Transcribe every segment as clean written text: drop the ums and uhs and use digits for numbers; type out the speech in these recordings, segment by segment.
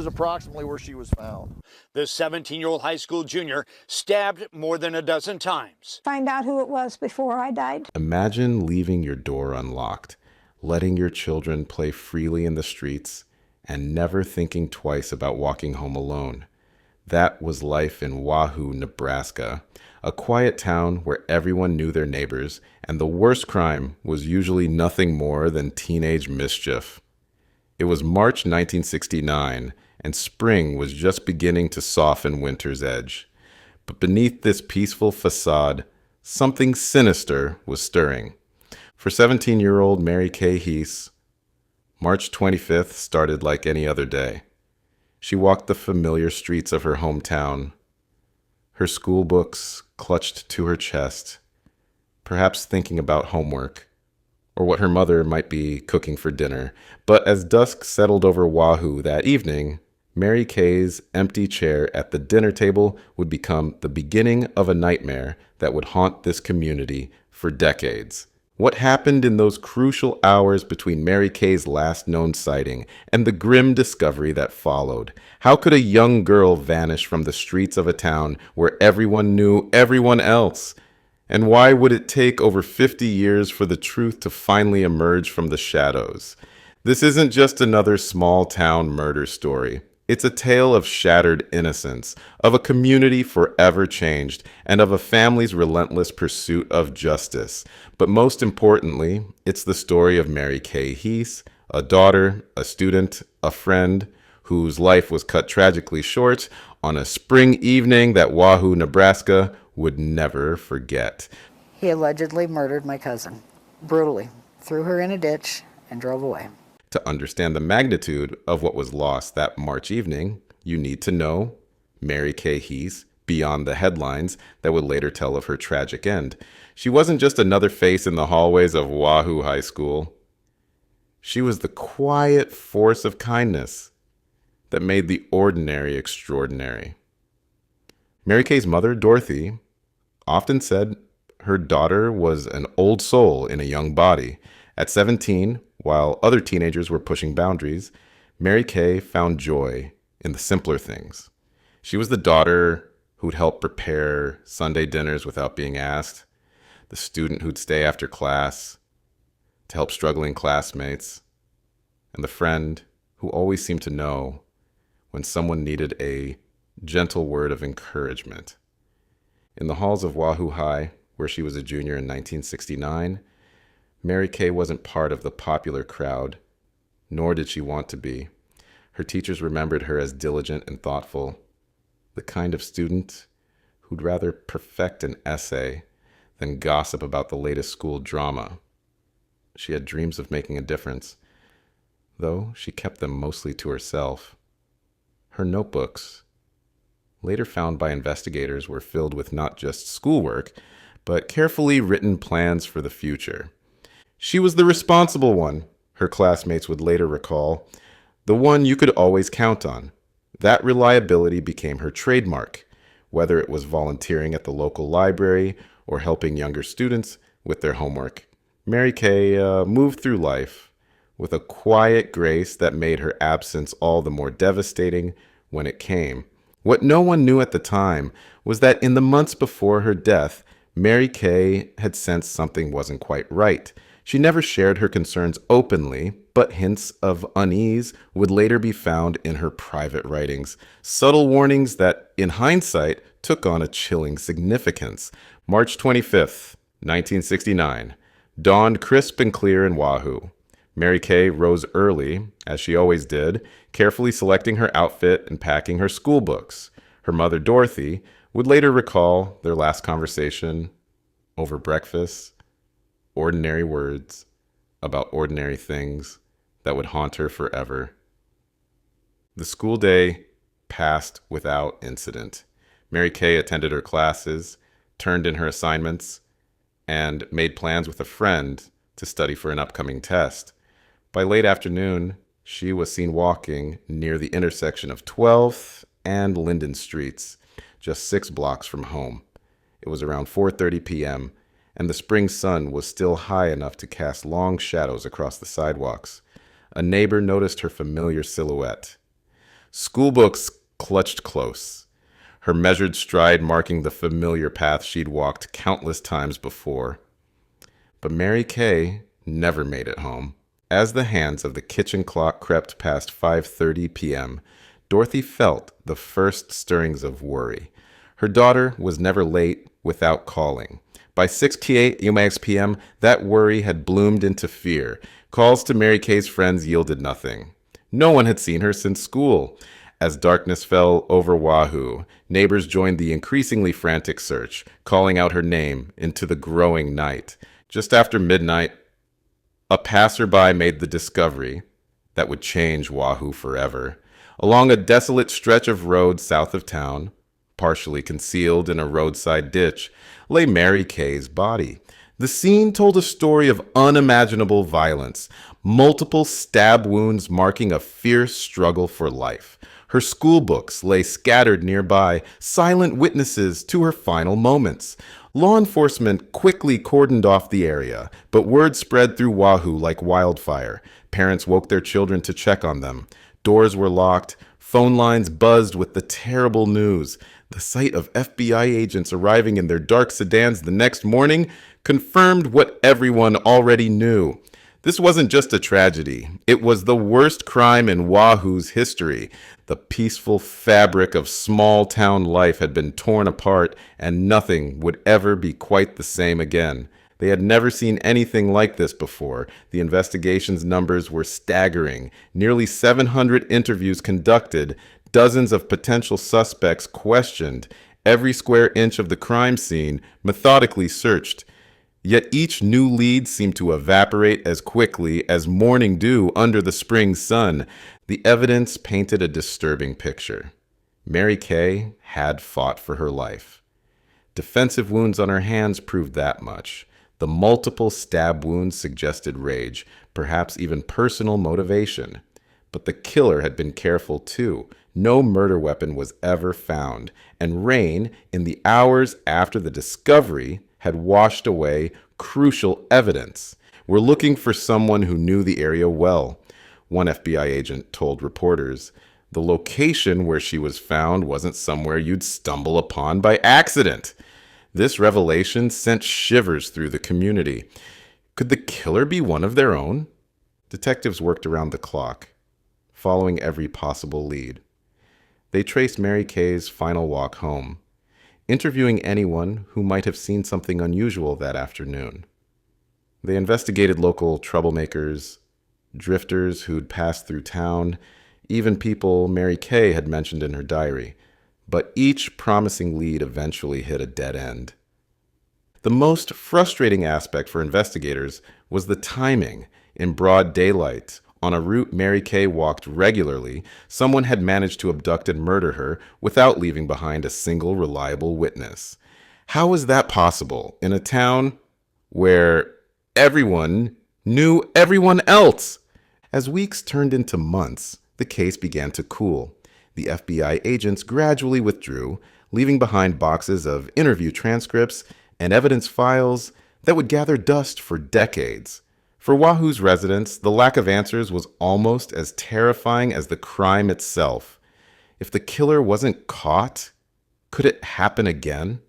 is approximately where she was found. The 17-year-old high school junior stabbed more than a dozen times. Find out who it was before I died. Imagine leaving your door unlocked, letting your children play freely in the streets, and never thinking twice about walking home alone. That was life in Wahoo, Nebraska, a quiet town where everyone knew their neighbors, and the worst crime was usually nothing more than teenage mischief. It was March 1969, and spring was just beginning to soften winter's edge. But beneath this peaceful facade, something sinister was stirring. For 17-year-old Mary Kay Heese, March 25th started like any other day. She walked the familiar streets of her hometown, her school books clutched to her chest, perhaps thinking about homework, or what her mother might be cooking for dinner. But as dusk settled over Wahoo that evening, Mary Kay's empty chair at the dinner table would become the beginning of a nightmare that would haunt this community for decades. What happened in those crucial hours between Mary Kay's last known sighting and the grim discovery that followed? How could a young girl vanish from the streets of a town where everyone knew everyone else? And why would it take over 50 years for the truth to finally emerge from the shadows? This isn't just another small town murder story. It's a tale of shattered innocence, of a community forever changed, and of a family's relentless pursuit of justice. But most importantly, it's the story of Mary Kay Heese, a daughter, a student, a friend, whose life was cut tragically short on a spring evening that Wahoo, Nebraska would never forget. He allegedly murdered my cousin, brutally, threw her in a ditch, and drove away. To understand the magnitude of what was lost that March evening, you need to know Mary Kay Heese beyond the headlines that would later tell of her tragic end. She wasn't just another face in the hallways of Wahoo High School. She was the quiet force of kindness that made the ordinary extraordinary. Mary Kay's mother, Dorothy, often said her daughter was an old soul in a young body. At 17, while other teenagers were pushing boundaries, Mary Kay found joy in the simpler things. She was the daughter who'd help prepare Sunday dinners without being asked, the student who'd stay after class to help struggling classmates, and the friend who always seemed to know when someone needed a gentle word of encouragement. In the halls of Wahoo High, where she was a junior in 1969, Mary Kay wasn't part of the popular crowd, nor did she want to be. Her teachers remembered her as diligent and thoughtful, the kind of student who'd rather perfect an essay than gossip about the latest school drama. She had dreams of making a difference, though she kept them mostly to herself. Her notebooks, later found by investigators, were filled with not just schoolwork, but carefully written plans for the future. She was the responsible one, her classmates would later recall, the one you could always count on. That reliability became her trademark, whether it was volunteering at the local library or helping younger students with their homework. Mary Kay moved through life with a quiet grace that made her absence all the more devastating when it came. What no one knew at the time was that in the months before her death, Mary Kay had sensed something wasn't quite right. She never shared her concerns openly, but hints of unease would later be found in her private writings, subtle warnings that, in hindsight, took on a chilling significance. March 25th, 1969, dawned crisp and clear in Wahoo. Mary Kay rose early, as she always did, carefully selecting her outfit and packing her school books. Her mother, Dorothy, would later recall their last conversation over breakfast, ordinary words about ordinary things that would haunt her forever. The school day passed without incident. Mary Kay attended her classes, turned in her assignments, and made plans with a friend to study for an upcoming test. By late afternoon, she was seen walking near the intersection of 12th and Linden Streets, just 6 blocks from home. It was around 4:30 p.m., and the spring sun was still high enough to cast long shadows across the sidewalks. A neighbor noticed her familiar silhouette. Schoolbooks clutched close, her measured stride marking the familiar path she'd walked countless times before. But Mary Kay never made it home. As the hands of the kitchen clock crept past 5:30 p.m., Dorothy felt the first stirrings of worry. Her daughter was never late without calling. By 6:08 p.m., that worry had bloomed into fear. Calls to Mary Kay's friends yielded nothing. No one had seen her since school. As darkness fell over Wahoo, neighbors joined the increasingly frantic search, calling out her name into the growing night. Just after midnight, a passerby made the discovery that would change Wahoo forever. Along a desolate stretch of road south of town, partially concealed in a roadside ditch, lay Mary Kay's body. The scene told a story of unimaginable violence, multiple stab wounds marking a fierce struggle for life. Her schoolbooks lay scattered nearby, silent witnesses to her final moments. Law enforcement quickly cordoned off the area, but word spread through Wahoo like wildfire. Parents woke their children to check on them. Doors were locked. Phone lines buzzed with the terrible news. The sight of FBI agents arriving in their dark sedans the next morning confirmed what everyone already knew. This wasn't just a tragedy. It was the worst crime in Wahoo's history. The peaceful fabric of small-town life had been torn apart, and nothing would ever be quite the same again. They had never seen anything like this before. The investigation's numbers were staggering. Nearly 700 interviews conducted, dozens of potential suspects questioned, every square inch of the crime scene methodically searched. Yet each new lead seemed to evaporate as quickly as morning dew under the spring sun. The evidence painted a disturbing picture. Mary Kay had fought for her life. Defensive wounds on her hands proved that much. The multiple stab wounds suggested rage, perhaps even personal motivation. But the killer had been careful too. No murder weapon was ever found, and rain, in the hours after the discovery, had washed away crucial evidence. We're looking for someone who knew the area well, one FBI agent told reporters. The location where she was found wasn't somewhere you'd stumble upon by accident. This revelation sent shivers through the community. Could the killer be one of their own? Detectives worked around the clock, following every possible lead. They traced Mary Kay's final walk home, interviewing anyone who might have seen something unusual that afternoon. They investigated local troublemakers, drifters who'd passed through town, even people Mary Kay had mentioned in her diary. But each promising lead eventually hit a dead end. The most frustrating aspect for investigators was the timing. In broad daylight, on a route Mary Kay walked regularly, someone had managed to abduct and murder her without leaving behind a single reliable witness. How was that possible in a town where everyone knew everyone else? As weeks turned into months, the case began to cool. The FBI agents gradually withdrew, leaving behind boxes of interview transcripts and evidence files that would gather dust for decades. For Wahoo's residents, the lack of answers was almost as terrifying as the crime itself. If the killer wasn't caught, could it happen again?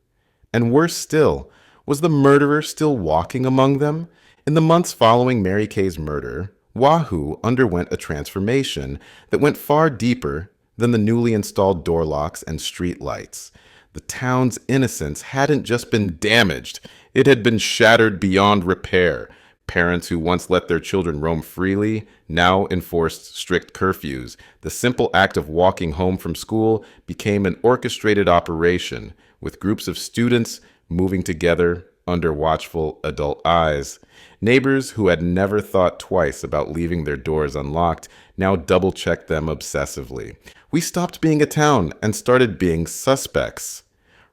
And worse still, was the murderer still walking among them? In the months following Mary Kay's murder, Wahoo underwent a transformation that went far deeper than the newly installed door locks and street lights. The town's innocence hadn't just been damaged, it had been shattered beyond repair. Parents who once let their children roam freely now enforced strict curfews. The simple act of walking home from school became an orchestrated operation, with groups of students moving together under watchful adult eyes. Neighbors who had never thought twice about leaving their doors unlocked now double-checked them obsessively. "We stopped being a town and started being suspects,"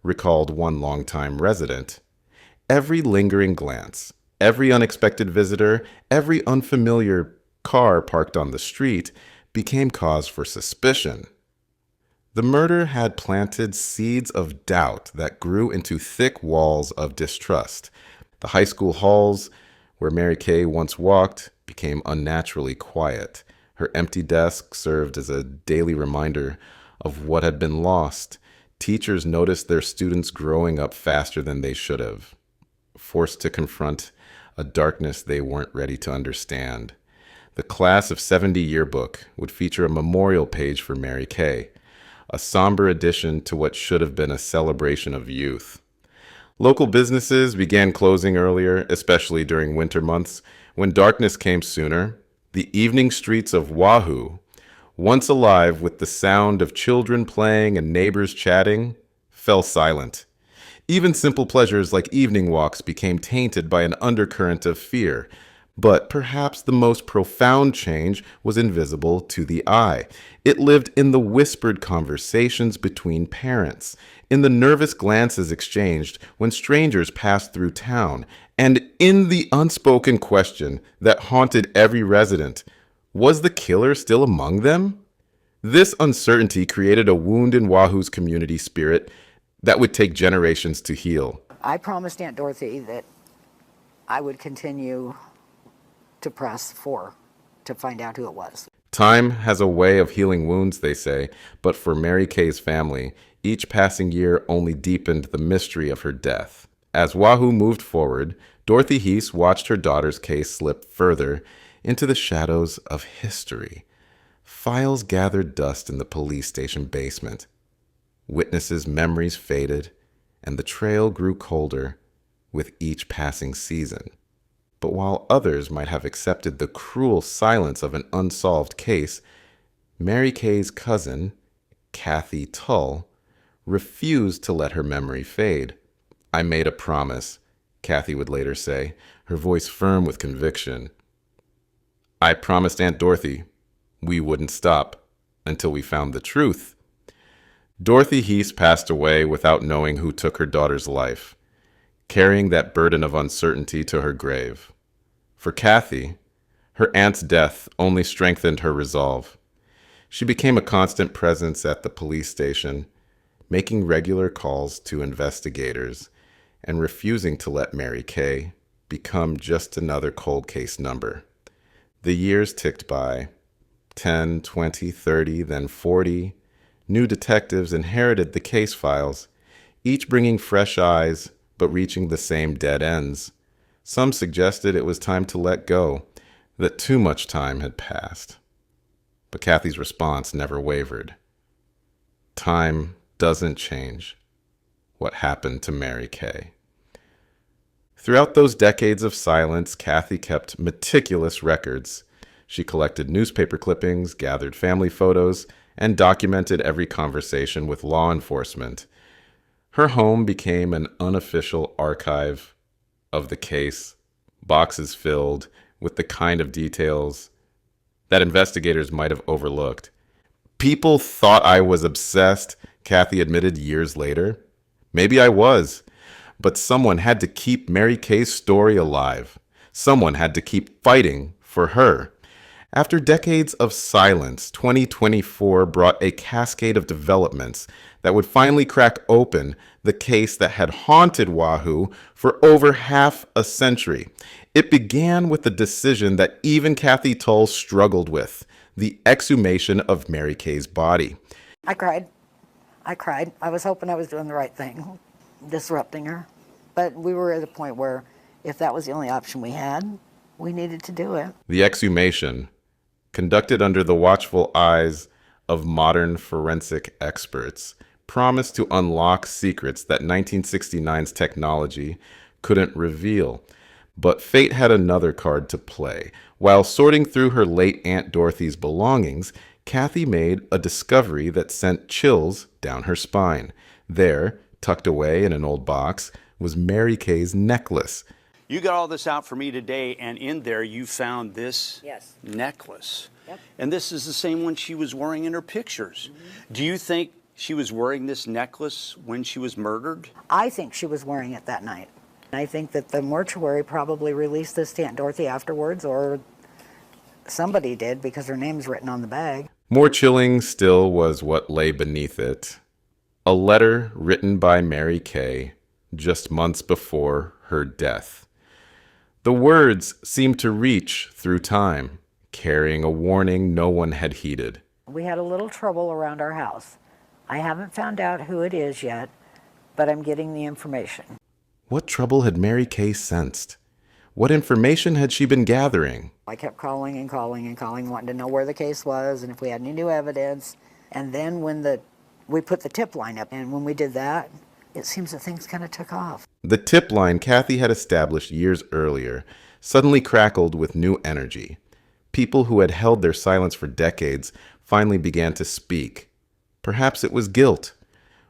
recalled one longtime resident. Every lingering glance, every unexpected visitor, every unfamiliar car parked on the street became cause for suspicion. The murder had planted seeds of doubt that grew into thick walls of distrust. The high school halls where Mary Kay once walked became unnaturally quiet. Her empty desk served as a daily reminder of what had been lost. Teachers noticed their students growing up faster than they should have, forced to confront a darkness they weren't ready to understand. The Class of 70 yearbook would feature a memorial page for Mary Kay, a somber addition to what should have been a celebration of youth. Local businesses began closing earlier, especially during winter months, when darkness came sooner. The evening streets of Wahoo, once alive with the sound of children playing and neighbors chatting, fell silent. Even simple pleasures like evening walks became tainted by an undercurrent of fear. But perhaps the most profound change was invisible to the eye. It lived in the whispered conversations between parents, in the nervous glances exchanged when strangers passed through town, and in the unspoken question that haunted every resident: was the killer still among them? This uncertainty created a wound in Wahoo's community spirit that would take generations to heal. I promised Aunt Dorothy that I would continue to press to find out who it was. Time has a way of healing wounds, they say, but for Mary Kay's family, each passing year only deepened the mystery of her death. As Wahoo moved forward, Dorothy Heese watched her daughter's case slip further into the shadows of history. Files gathered dust in the police station basement. Witnesses' memories faded, and the trail grew colder with each passing season. But while others might have accepted the cruel silence of an unsolved case, Mary Kay's cousin, Kathy Tull, refused to let her memory fade. "I made a promise," Kathy would later say, her voice firm with conviction. "I promised Aunt Dorothy we wouldn't stop until we found the truth." Dorothy Heese passed away without knowing who took her daughter's life, carrying that burden of uncertainty to her grave. For Kathy, her aunt's death only strengthened her resolve. She became a constant presence at the police station, making regular calls to investigators and refusing to let Mary Kay become just another cold case number. The years ticked by, 10, 20, 30, then 40. New detectives inherited the case files, each bringing fresh eyes but reaching the same dead ends. Some suggested it was time to let go, that too much time had passed. But Kathy's response never wavered. Time doesn't change what happened to Mary Kay. Throughout those decades of silence, Kathy kept meticulous records. She collected newspaper clippings, gathered family photos, and documented every conversation with law enforcement. Her home became an unofficial archive of the case, boxes filled with the kind of details that investigators might have overlooked. "People thought I was obsessed," Kathy admitted years later. "Maybe I was, but someone had to keep Mary Kay's story alive. Someone had to keep fighting for her." After decades of silence, 2024 brought a cascade of developments that would finally crack open the case that had haunted Wahoo for over half a century. It began with the decision that even Kathy Tull struggled with: the exhumation of Mary Kay's body. I cried. I was hoping I was doing the right thing, disrupting her. But we were at a point where if that was the only option we had, we needed to do it. The exhumation, conducted under the watchful eyes of modern forensic experts, promised to unlock secrets that 1969's technology couldn't reveal. But fate had another card to play. While sorting through her late Aunt Dorothy's belongings, Kathy made a discovery that sent chills down her spine. There, tucked away in an old box, was Mary Kay's necklace. You got all this out for me today, and in there you found this necklace. Yep. And this is the same one she was wearing in her pictures. Mm-hmm. Do you think she was wearing this necklace when she was murdered? I think she was wearing it that night. I think that the mortuary probably released this to Aunt Dorothy afterwards, or somebody did, because her name's written on the bag. More chilling still was what lay beneath it. A letter written by Mary Kay just months before her death. The words seemed to reach through time, carrying a warning no one had heeded. We had a little trouble around our house. I haven't found out who it is yet, but I'm getting the information. What trouble had Mary Kay sensed? What information had she been gathering? I kept calling and calling and calling, wanting to know where the case was and if we had any new evidence. And then when we put the tip line up, and when we did that, it seems that things kind of took off. The tip line Kathy had established years earlier suddenly crackled with new energy. People who had held their silence for decades finally began to speak. Perhaps it was guilt,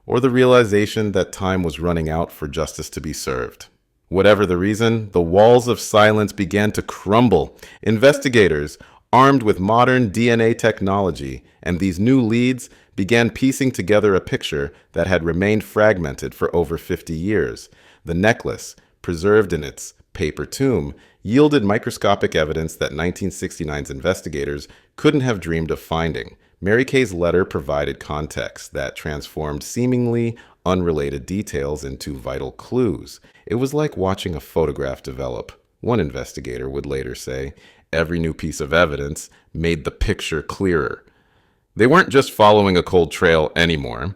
or the realization that time was running out for justice to be served. Whatever the reason, the walls of silence began to crumble. Investigators, armed with modern DNA technology and these new leads, began piecing together a picture that had remained fragmented for over 50 years. The necklace, preserved in its paper tomb, yielded microscopic evidence that 1969's investigators couldn't have dreamed of finding. Mary Kay's letter provided context that transformed seemingly unrelated details into vital clues. It was like watching a photograph develop. One investigator would later say, every new piece of evidence made the picture clearer. They weren't just following a cold trail anymore.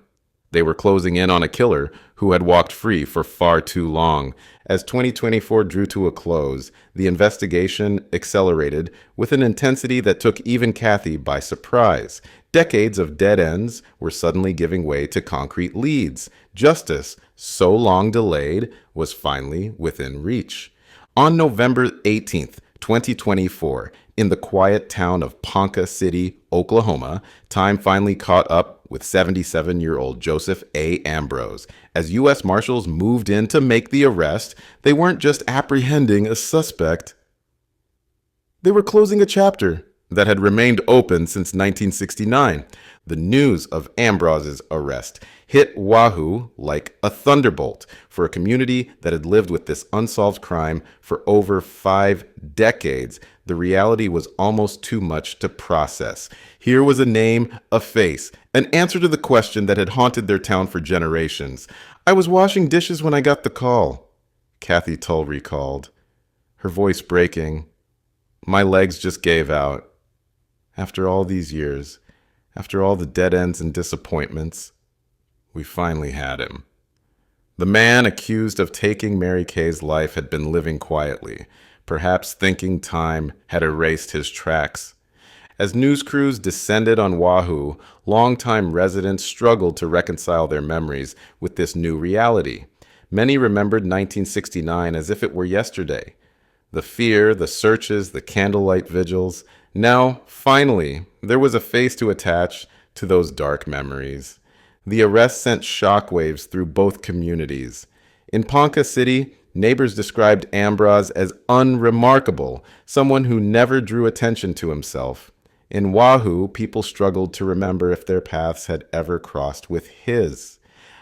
They were closing in on a killer who had walked free for far too long. As 2024 drew to a close, the investigation accelerated with an intensity that took even Kathy by surprise. Decades of dead ends were suddenly giving way to concrete leads. Justice, so long delayed, was finally within reach. On November 18th, 2024, in the quiet town of Ponca City, Oklahoma, time finally caught up with 77-year-old Joseph A. Ambrose. As U.S. Marshals moved in to make the arrest, they weren't just apprehending a suspect. They were closing a chapter that had remained open since 1969. The news of Ambrose's arrest hit Wahoo like a thunderbolt for a community that had lived with this unsolved crime for over 5 decades. The reality was almost too much to process. Here was a name, a face, an answer to the question that had haunted their town for generations. I was washing dishes when I got the call, Kathy Tull recalled, her voice breaking. My legs just gave out. After all these years, after all the dead ends and disappointments, we finally had him. The man accused of taking Mary Kay's life had been living quietly, perhaps thinking time had erased his tracks. As news crews descended on Wahoo, longtime residents struggled to reconcile their memories with this new reality. Many remembered 1969 as if it were yesterday. The fear, the searches, the candlelight vigils. Now, finally, there was a face to attach to those dark memories. The arrest sent shockwaves through both communities. In Ponca City, neighbors described Ambrose as unremarkable, someone who never drew attention to himself. In Wahoo, people struggled to remember if their paths had ever crossed with his.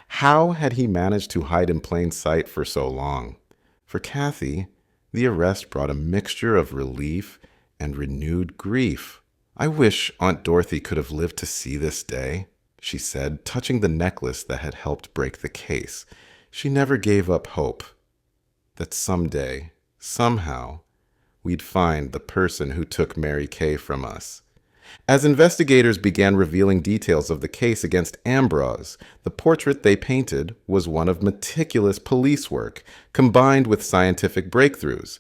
How had he managed to hide in plain sight for so long? For Kathy, the arrest brought a mixture of relief and renewed grief. I wish Aunt Dorothy could have lived to see this day, she said, touching the necklace that had helped break the case. She never gave up hope that someday, somehow, we'd find the person who took Mary Kay from us. As investigators began revealing details of the case against Ambrose, the portrait they painted was one of meticulous police work, combined with scientific breakthroughs.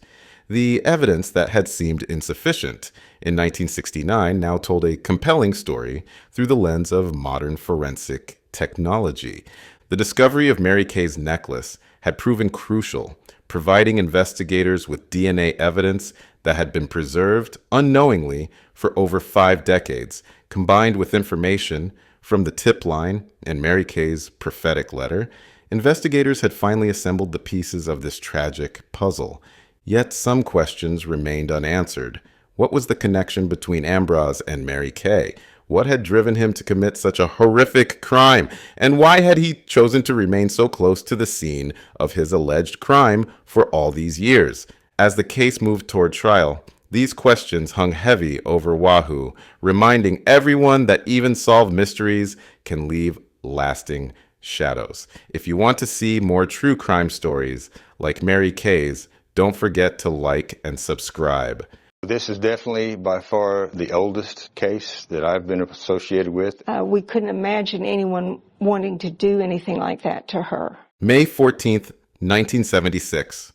The evidence that had seemed insufficient in 1969 now told a compelling story through the lens of modern forensic technology. The discovery of Mary Kay's necklace had proven crucial, providing investigators with DNA evidence that had been preserved unknowingly for over 5 decades, combined with information from the tip line and Mary Kay's prophetic letter. Investigators had finally assembled the pieces of this tragic puzzle. Yet some questions remained unanswered. What was the connection between Ambrose and Mary Kay? What had driven him to commit such a horrific crime? And why had he chosen to remain so close to the scene of his alleged crime for all these years? As the case moved toward trial, these questions hung heavy over Wahoo, reminding everyone that even solved mysteries can leave lasting shadows. If you want to see more true crime stories like Mary Kay's, don't forget to like and subscribe. This is definitely by far the oldest case that I've been associated with. We couldn't imagine anyone wanting to do anything like that to her. May 14th, 1976.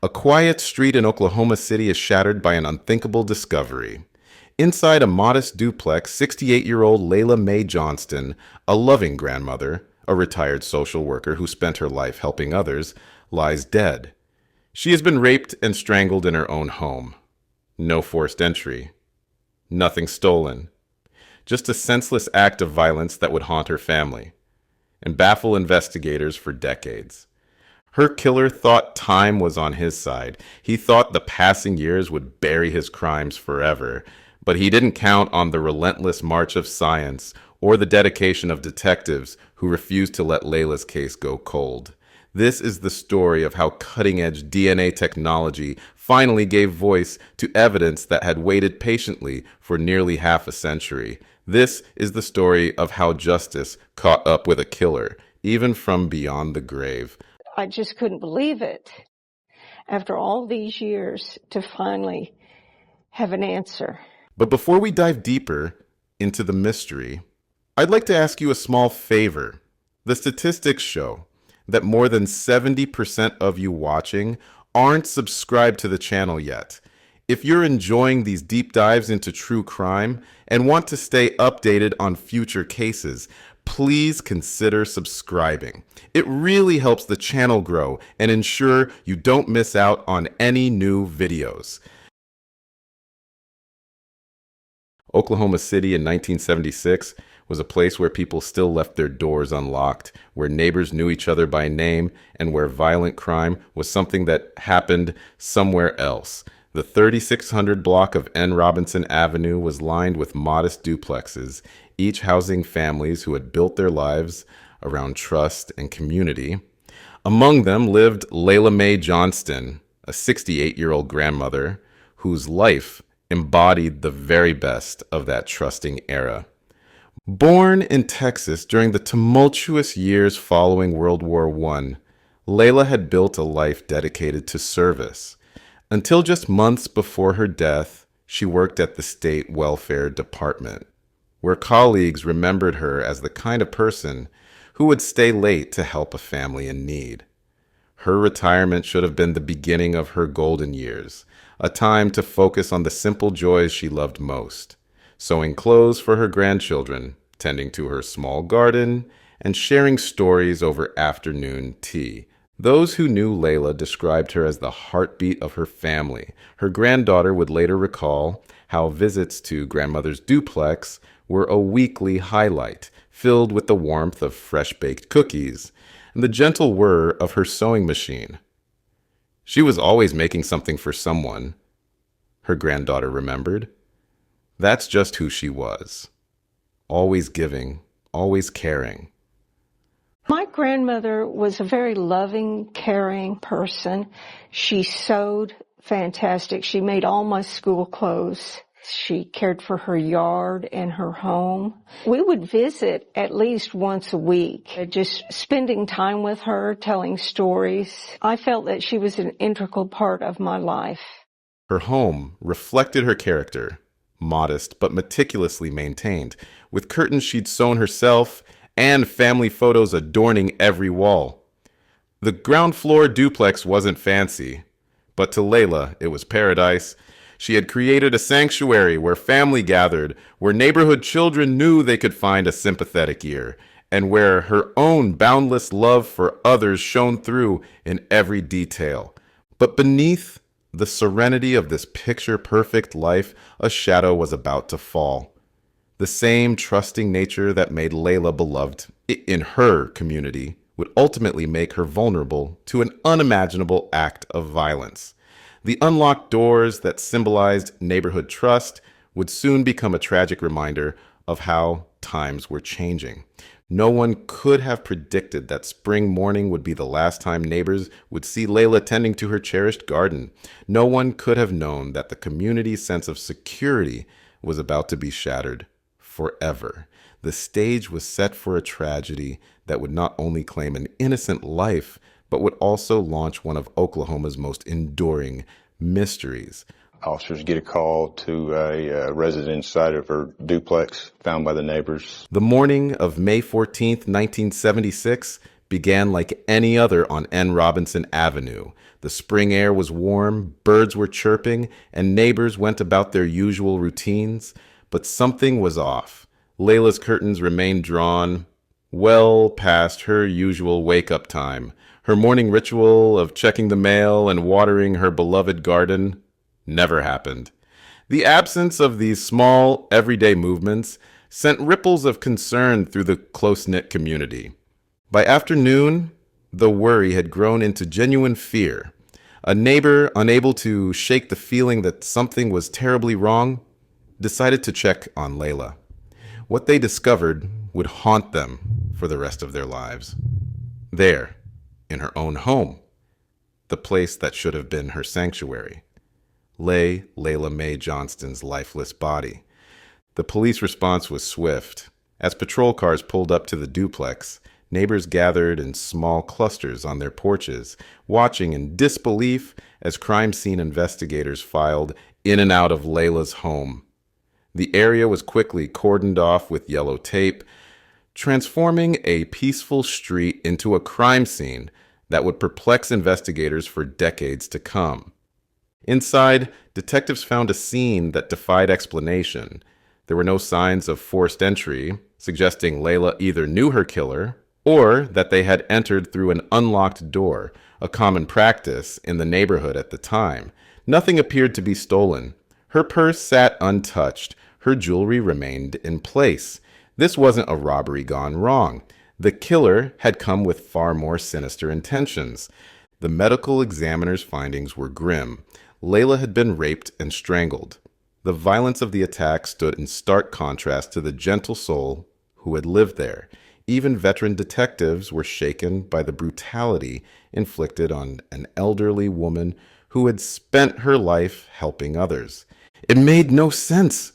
A quiet street in Oklahoma City is shattered by an unthinkable discovery. Inside a modest duplex, 68-year-old Layla Mae Johnston, a loving grandmother, a retired social worker who spent her life helping others, lies dead. She has been raped and strangled in her own home. No forced entry. Nothing stolen. Just a senseless act of violence that would haunt her family and baffle investigators for decades. Her killer thought time was on his side. He thought the passing years would bury his crimes forever, but he didn't count on the relentless march of science or the dedication of detectives who refused to let Layla's case go cold. This is the story of how cutting-edge DNA technology finally gave voice to evidence that had waited patiently for nearly half a century. This is the story of how justice caught up with a killer, even from beyond the grave. I just couldn't believe it. After all these years, to finally have an answer. But before we dive deeper into the mystery, I'd like to ask you a small favor. The statistics show that more than 70% of you watching aren't subscribed to the channel yet. If you're enjoying these deep dives into true crime and want to stay updated on future cases, please consider subscribing. It really helps the channel grow and ensure you don't miss out on any new videos. Oklahoma City in 1976 was a place where people still left their doors unlocked, where neighbors knew each other by name, and where violent crime was something that happened somewhere else. The 3600 block of N. Robinson Avenue was lined with modest duplexes, each housing families who had built their lives around trust and community. Among them lived Layla Mae Johnston, a 68-year-old grandmother whose life embodied the very best of that trusting era. Born in Texas during the tumultuous years following World War I, Layla had built a life dedicated to service. Until just months before her death, she worked at the state welfare department, where colleagues remembered her as the kind of person who would stay late to help a family in need. Her retirement should have been the beginning of her golden years, a time to focus on the simple joys she loved most: sewing clothes for her grandchildren, tending to her small garden, and sharing stories over afternoon tea. Those who knew Layla described her as the heartbeat of her family. Her granddaughter would later recall how visits to grandmother's duplex were a weekly highlight, filled with the warmth of fresh-baked cookies and the gentle whir of her sewing machine. She was always making something for someone, her granddaughter remembered. That's just who she was. Always giving, always caring. My grandmother was a very loving, caring person. She sewed fantastic. She made all my school clothes. She cared for her yard and her home. We would visit at least once a week, just spending time with her, telling stories. I felt that she was an integral part of my life. Her home reflected her character, modest but meticulously maintained, with curtains she'd sewn herself and family photos adorning every wall. The ground floor duplex wasn't fancy, but to Layla, it was paradise. She had created a sanctuary where family gathered, where neighborhood children knew they could find a sympathetic ear, and where her own boundless love for others shone through in every detail. But beneath the serenity of this picture-perfect life, a shadow was about to fall. The same trusting nature that made Layla beloved in her community would ultimately make her vulnerable to an unimaginable act of violence. The unlocked doors that symbolized neighborhood trust would soon become a tragic reminder of how times were changing. No one could have predicted that spring morning would be the last time neighbors would see Layla tending to her cherished garden. No one could have known that the community's sense of security was about to be shattered forever. The stage was set for a tragedy that would not only claim an innocent life, but would also launch one of Oklahoma's most enduring mysteries. Officers get a call to a resident inside of her duplex found by the neighbors. The morning of May 14th, 1976 began like any other on N. Robinson Avenue. The spring air was warm, birds were chirping, and neighbors went about their usual routines. But something was off. Layla's curtains remained drawn well past her usual wake-up time. Her morning ritual of checking the mail and watering her beloved garden never happened. The absence of these small, everyday movements sent ripples of concern through the close-knit community. By afternoon, the worry had grown into genuine fear. A neighbor, unable to shake the feeling that something was terribly wrong, decided to check on Layla. What they discovered would haunt them for the rest of their lives. There, in her own home, the place that should have been her sanctuary, lay Layla Mae Johnston's lifeless body. The police response was swift. As patrol cars pulled up to the duplex, neighbors gathered in small clusters on their porches, watching in disbelief as crime scene investigators filed in and out of Layla's home. The area was quickly cordoned off with yellow tape, transforming a peaceful street into a crime scene that would perplex investigators for decades to come. Inside, detectives found a scene that defied explanation. There were no signs of forced entry, suggesting Layla either knew her killer or that they had entered through an unlocked door, a common practice in the neighborhood at the time. Nothing appeared to be stolen. Her purse sat untouched. Her jewelry remained in place. This wasn't a robbery gone wrong. The killer had come with far more sinister intentions. The medical examiner's findings were grim. Layla had been raped and strangled. The violence of the attack stood in stark contrast to the gentle soul who had lived there. Even veteran detectives were shaken by the brutality inflicted on an elderly woman who had spent her life helping others. It made no sense,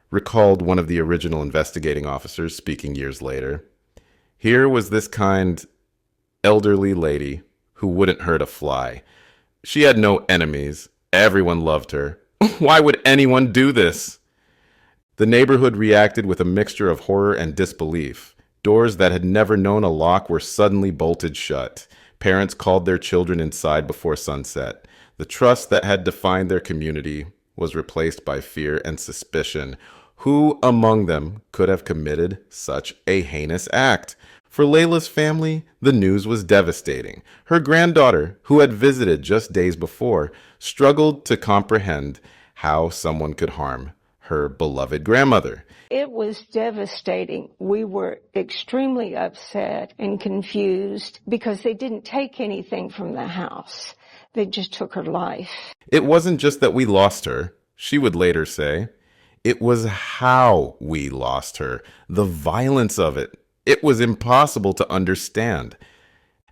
recalled one of the original investigating officers speaking years later. Here was this kind, elderly lady who wouldn't hurt a fly. She had no enemies. Everyone loved her. Why would anyone do this? The neighborhood reacted with a mixture of horror and disbelief. Doors that had never known a lock were suddenly bolted shut. Parents called their children inside before sunset. The trust that had defined their community was replaced by fear and suspicion. Who among them could have committed such a heinous act? For Layla's family, the news was devastating. Her granddaughter, who had visited just days before, struggled to comprehend how someone could harm her beloved grandmother. It was devastating. We were extremely upset and confused because they didn't take anything from the house. They just took her life. It wasn't just that we lost her, she would later say. It was how we lost her, the violence of it. It was impossible to understand.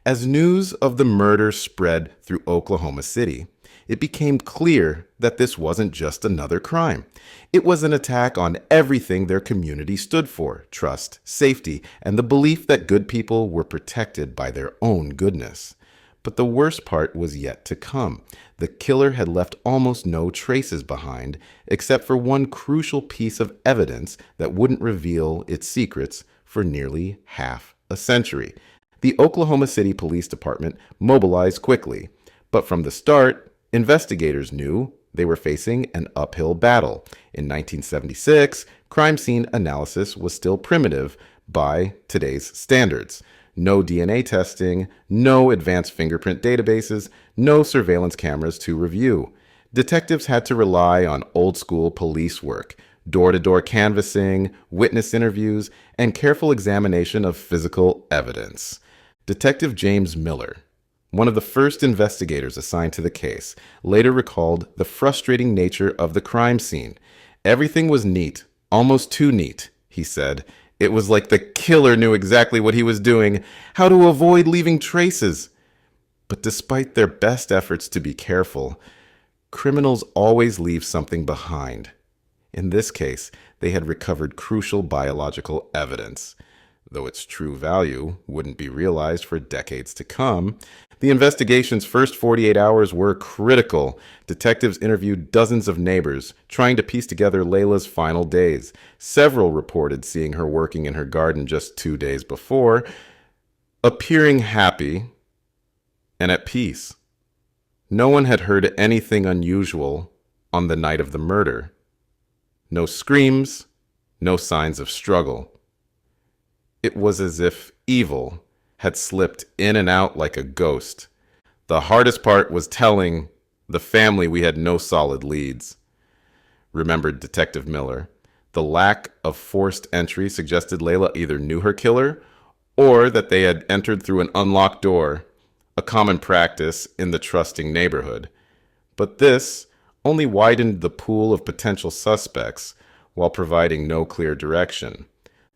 As news of the murder spread through Oklahoma City, it became clear that this wasn't just another crime. It was an attack on everything their community stood for: trust, safety, and the belief that good people were protected by their own goodness. But the worst part was yet to come. The killer had left almost no traces behind, except for one crucial piece of evidence that wouldn't reveal its secrets for nearly half a century. The Oklahoma City Police Department mobilized quickly, but from the start, investigators knew they were facing an uphill battle. In 1976, crime scene analysis was still primitive by today's standards. No DNA testing, no advanced fingerprint databases, no surveillance cameras to review. Detectives had to rely on old-school police work, door-to-door canvassing, witness interviews, and careful examination of physical evidence. Detective James Miller, one of the first investigators assigned to the case, later recalled the frustrating nature of the crime scene. Everything was neat, almost too neat, he said. It was like the killer knew exactly what he was doing, how to avoid leaving traces. But despite their best efforts to be careful, criminals always leave something behind. In this case, they had recovered crucial biological evidence. though its true value wouldn't be realized for decades to come, the investigation's first 48 hours were critical. Detectives interviewed dozens of neighbors, trying to piece together Layla's final days. Several reported seeing her working in her garden just 2 days before, appearing happy and at peace. No one had heard anything unusual on the night of the murder. No screams, no signs of struggle. It was as if evil had slipped in and out like a ghost. The hardest part was telling the family we had no solid leads, remembered Detective Miller. The lack of forced entry suggested Layla either knew her killer or that they had entered through an unlocked door, a common practice in the trusting neighborhood. But this only widened the pool of potential suspects while providing no clear direction.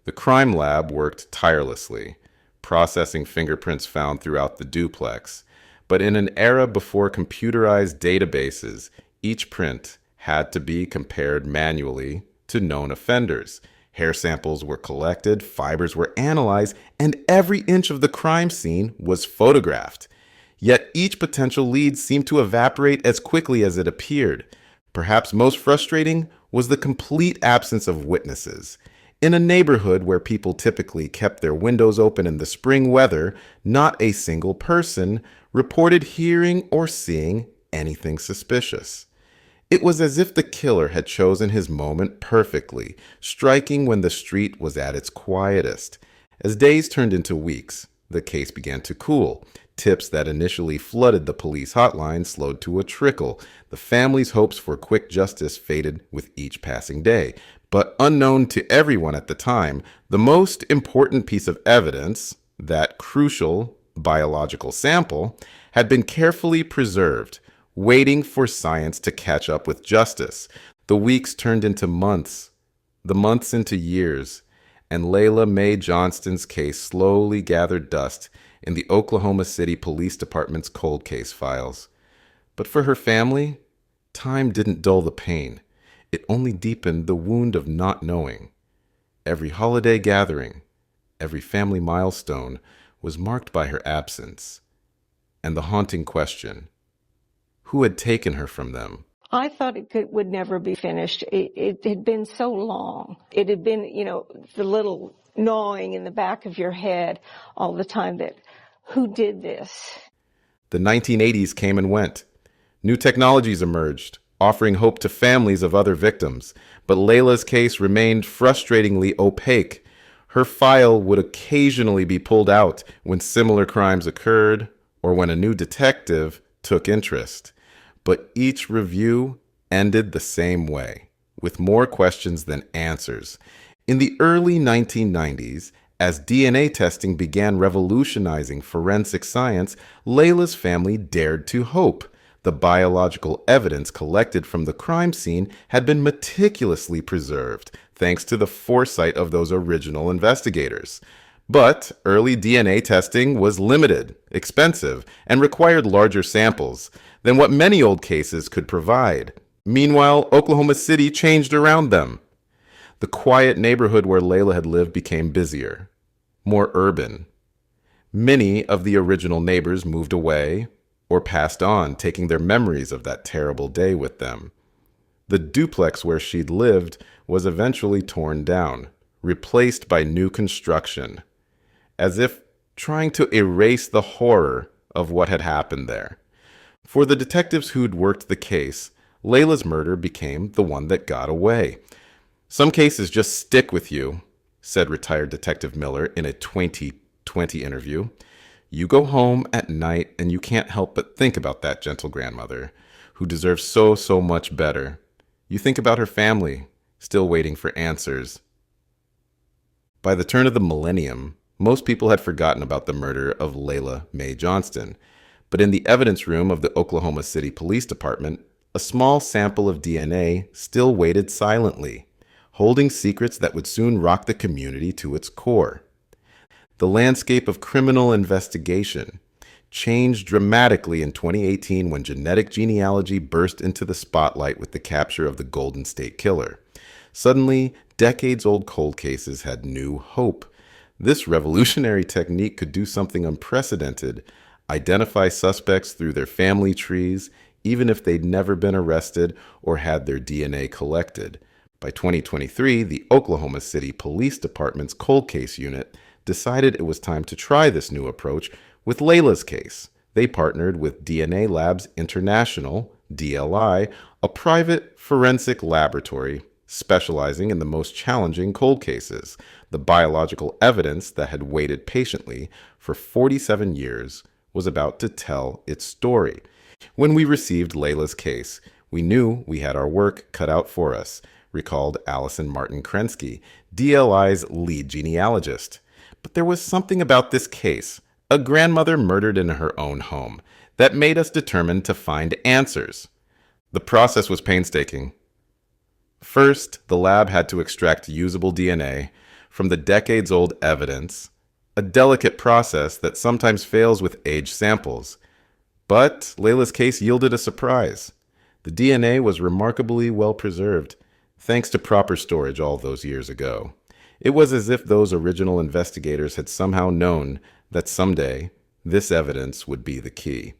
The crime lab worked tirelessly, processing fingerprints found throughout the duplex. But in an era before computerized databases, each print had to be compared manually to known offenders. Hair samples were collected, fibers were analyzed, and every inch of the crime scene was photographed. Yet each potential lead seemed to evaporate as quickly as it appeared. Perhaps most frustrating was the complete absence of witnesses. In a neighborhood where people typically kept their windows open in the spring weather, not a single person reported hearing or seeing anything suspicious. It was as if the killer had chosen his moment perfectly, striking when the street was at its quietest. As days turned into weeks, the case began to cool. Tips that initially flooded the police hotline slowed to a trickle. The family's hopes for quick justice faded with each passing day. But unknown to everyone at the time, the most important piece of evidence, that crucial biological sample, had been carefully preserved, waiting for science to catch up with justice. The weeks turned into months, the months into years, and Layla Mae Johnston's case slowly gathered dust in the Oklahoma City Police Department's cold case files. But for her family, time didn't dull the pain. It only deepened the wound of not knowing. Every holiday gathering, every family milestone was marked by her absence. And the haunting question, who had taken her from them? I thought would never be finished. It had been so long. It had been, the little gnawing in the back of your head all the time that, who did this? The 1980s came and went. New technologies emerged, offering hope to families of other victims. But Layla's case remained frustratingly opaque. Her file would occasionally be pulled out when similar crimes occurred or when a new detective took interest. But each review ended the same way, with more questions than answers. In the early 1990s, as DNA testing began revolutionizing forensic science, Layla's family dared to hope. The biological evidence collected from the crime scene had been meticulously preserved, thanks to the foresight of those original investigators. But early DNA testing was limited, expensive, and required larger samples than what many old cases could provide. Meanwhile, Oklahoma City changed around them. The quiet neighborhood where Layla had lived became busier, more urban. Many of the original neighbors moved away or passed on, taking their memories of that terrible day with them. The duplex where she'd lived was eventually torn down, replaced by new construction, as if trying to erase the horror of what had happened there. For the detectives who'd worked the case, Layla's murder became the one that got away. Some cases just stick with you, said retired Detective Miller in a 2020 interview. You go home at night and you can't help but think about that gentle grandmother who deserves so much better. You think about her family, still waiting for answers. By the turn of the millennium, most people had forgotten about the murder of Layla Mae Johnston. But in the evidence room of the Oklahoma City Police Department, a small sample of DNA still waited silently, holding secrets that would soon rock the community to its core. The landscape of criminal investigation changed dramatically in 2018 when genetic genealogy burst into the spotlight with the capture of the Golden State Killer. Suddenly, decades-old cold cases had new hope. This revolutionary technique could do something unprecedented: identify suspects through their family trees, even if they'd never been arrested or had their DNA collected. By 2023, the Oklahoma City Police Department's cold case unit decided it was time to try this new approach with Layla's case. They partnered with DNA Labs International, DLI, a private forensic laboratory specializing in the most challenging cold cases. The biological evidence that had waited patiently for 47 years was about to tell its story. When we received Layla's case, we knew we had our work cut out for us, recalled Allison Martin Krensky, DLI's lead genealogist. But there was something about this case, a grandmother murdered in her own home, that made us determined to find answers. The process was painstaking. First, the lab had to extract usable DNA from the decades-old evidence, a delicate process that sometimes fails with aged samples. But Layla's case yielded a surprise. The DNA was remarkably well preserved, thanks to proper storage all those years ago. It was as if those original investigators had somehow known that someday this evidence would be the key.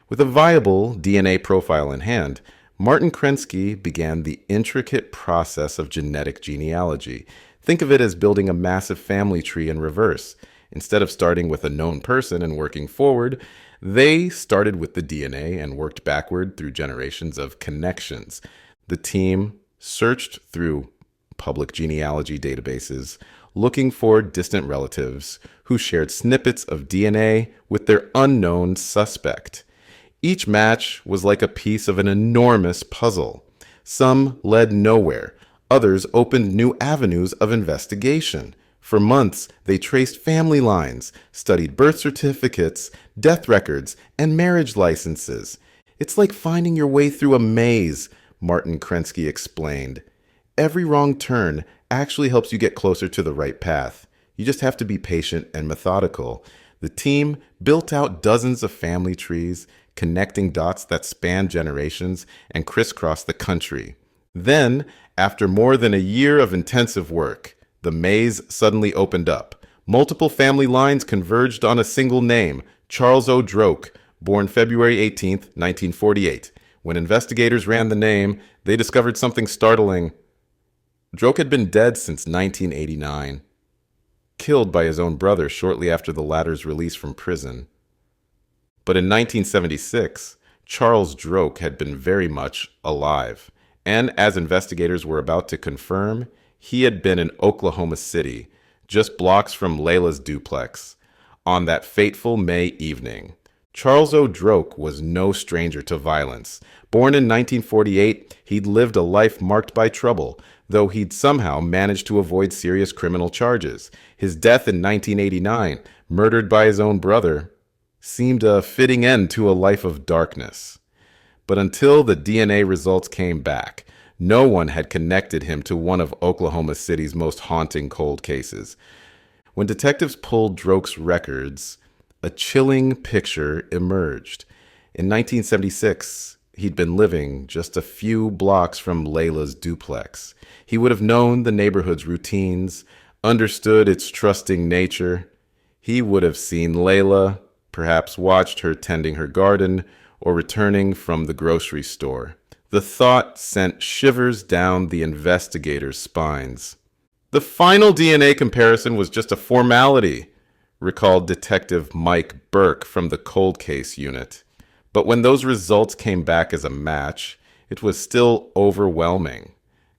With a viable DNA profile in hand, Martin Krensky began the intricate process of genetic genealogy. Think of it as building a massive family tree in reverse. Instead of starting with a known person and working forward, they started with the DNA and worked backward through generations of connections. The team searched through public genealogy databases, looking for distant relatives who shared snippets of DNA with their unknown suspect. Each match was like a piece of an enormous puzzle. Some led nowhere. Others opened new avenues of investigation. For months, they traced family lines, studied birth certificates, death records, and marriage licenses. It's like finding your way through a maze, Martin Krensky explained. Every wrong turn actually helps you get closer to the right path. You just have to be patient and methodical. The team built out dozens of family trees, connecting dots that span generations and crisscross the country. Then, after more than a year of intensive work, the maze suddenly opened up. Multiple family lines converged on a single name, Charles O. Droke, born February 18, 1948. When investigators ran the name, they discovered something startling. Droke had been dead since 1989, killed by his own brother shortly after the latter's release from prison. But in 1976, Charles Droke had been very much alive, and as investigators were about to confirm, he had been in Oklahoma City, just blocks from Layla's duplex, on that fateful May evening. Charles O. Droke was no stranger to violence. Born in 1948, he'd lived a life marked by trouble, though he'd somehow managed to avoid serious criminal charges. His death in 1989, murdered by his own brother, seemed a fitting end to a life of darkness. But until the DNA results came back, no one had connected him to one of Oklahoma City's most haunting cold cases. When detectives pulled Droke's records, a chilling picture emerged. In 1976, he'd been living just a few blocks from Layla's duplex. He would have known the neighborhood's routines, understood its trusting nature. He would have seen Layla, perhaps watched her tending her garden or returning from the grocery store. The thought sent shivers down the investigators' spines. The final DNA comparison was just a formality, recalled Detective Mike Burke from the cold case unit. But when those results came back as a match, it was still overwhelming.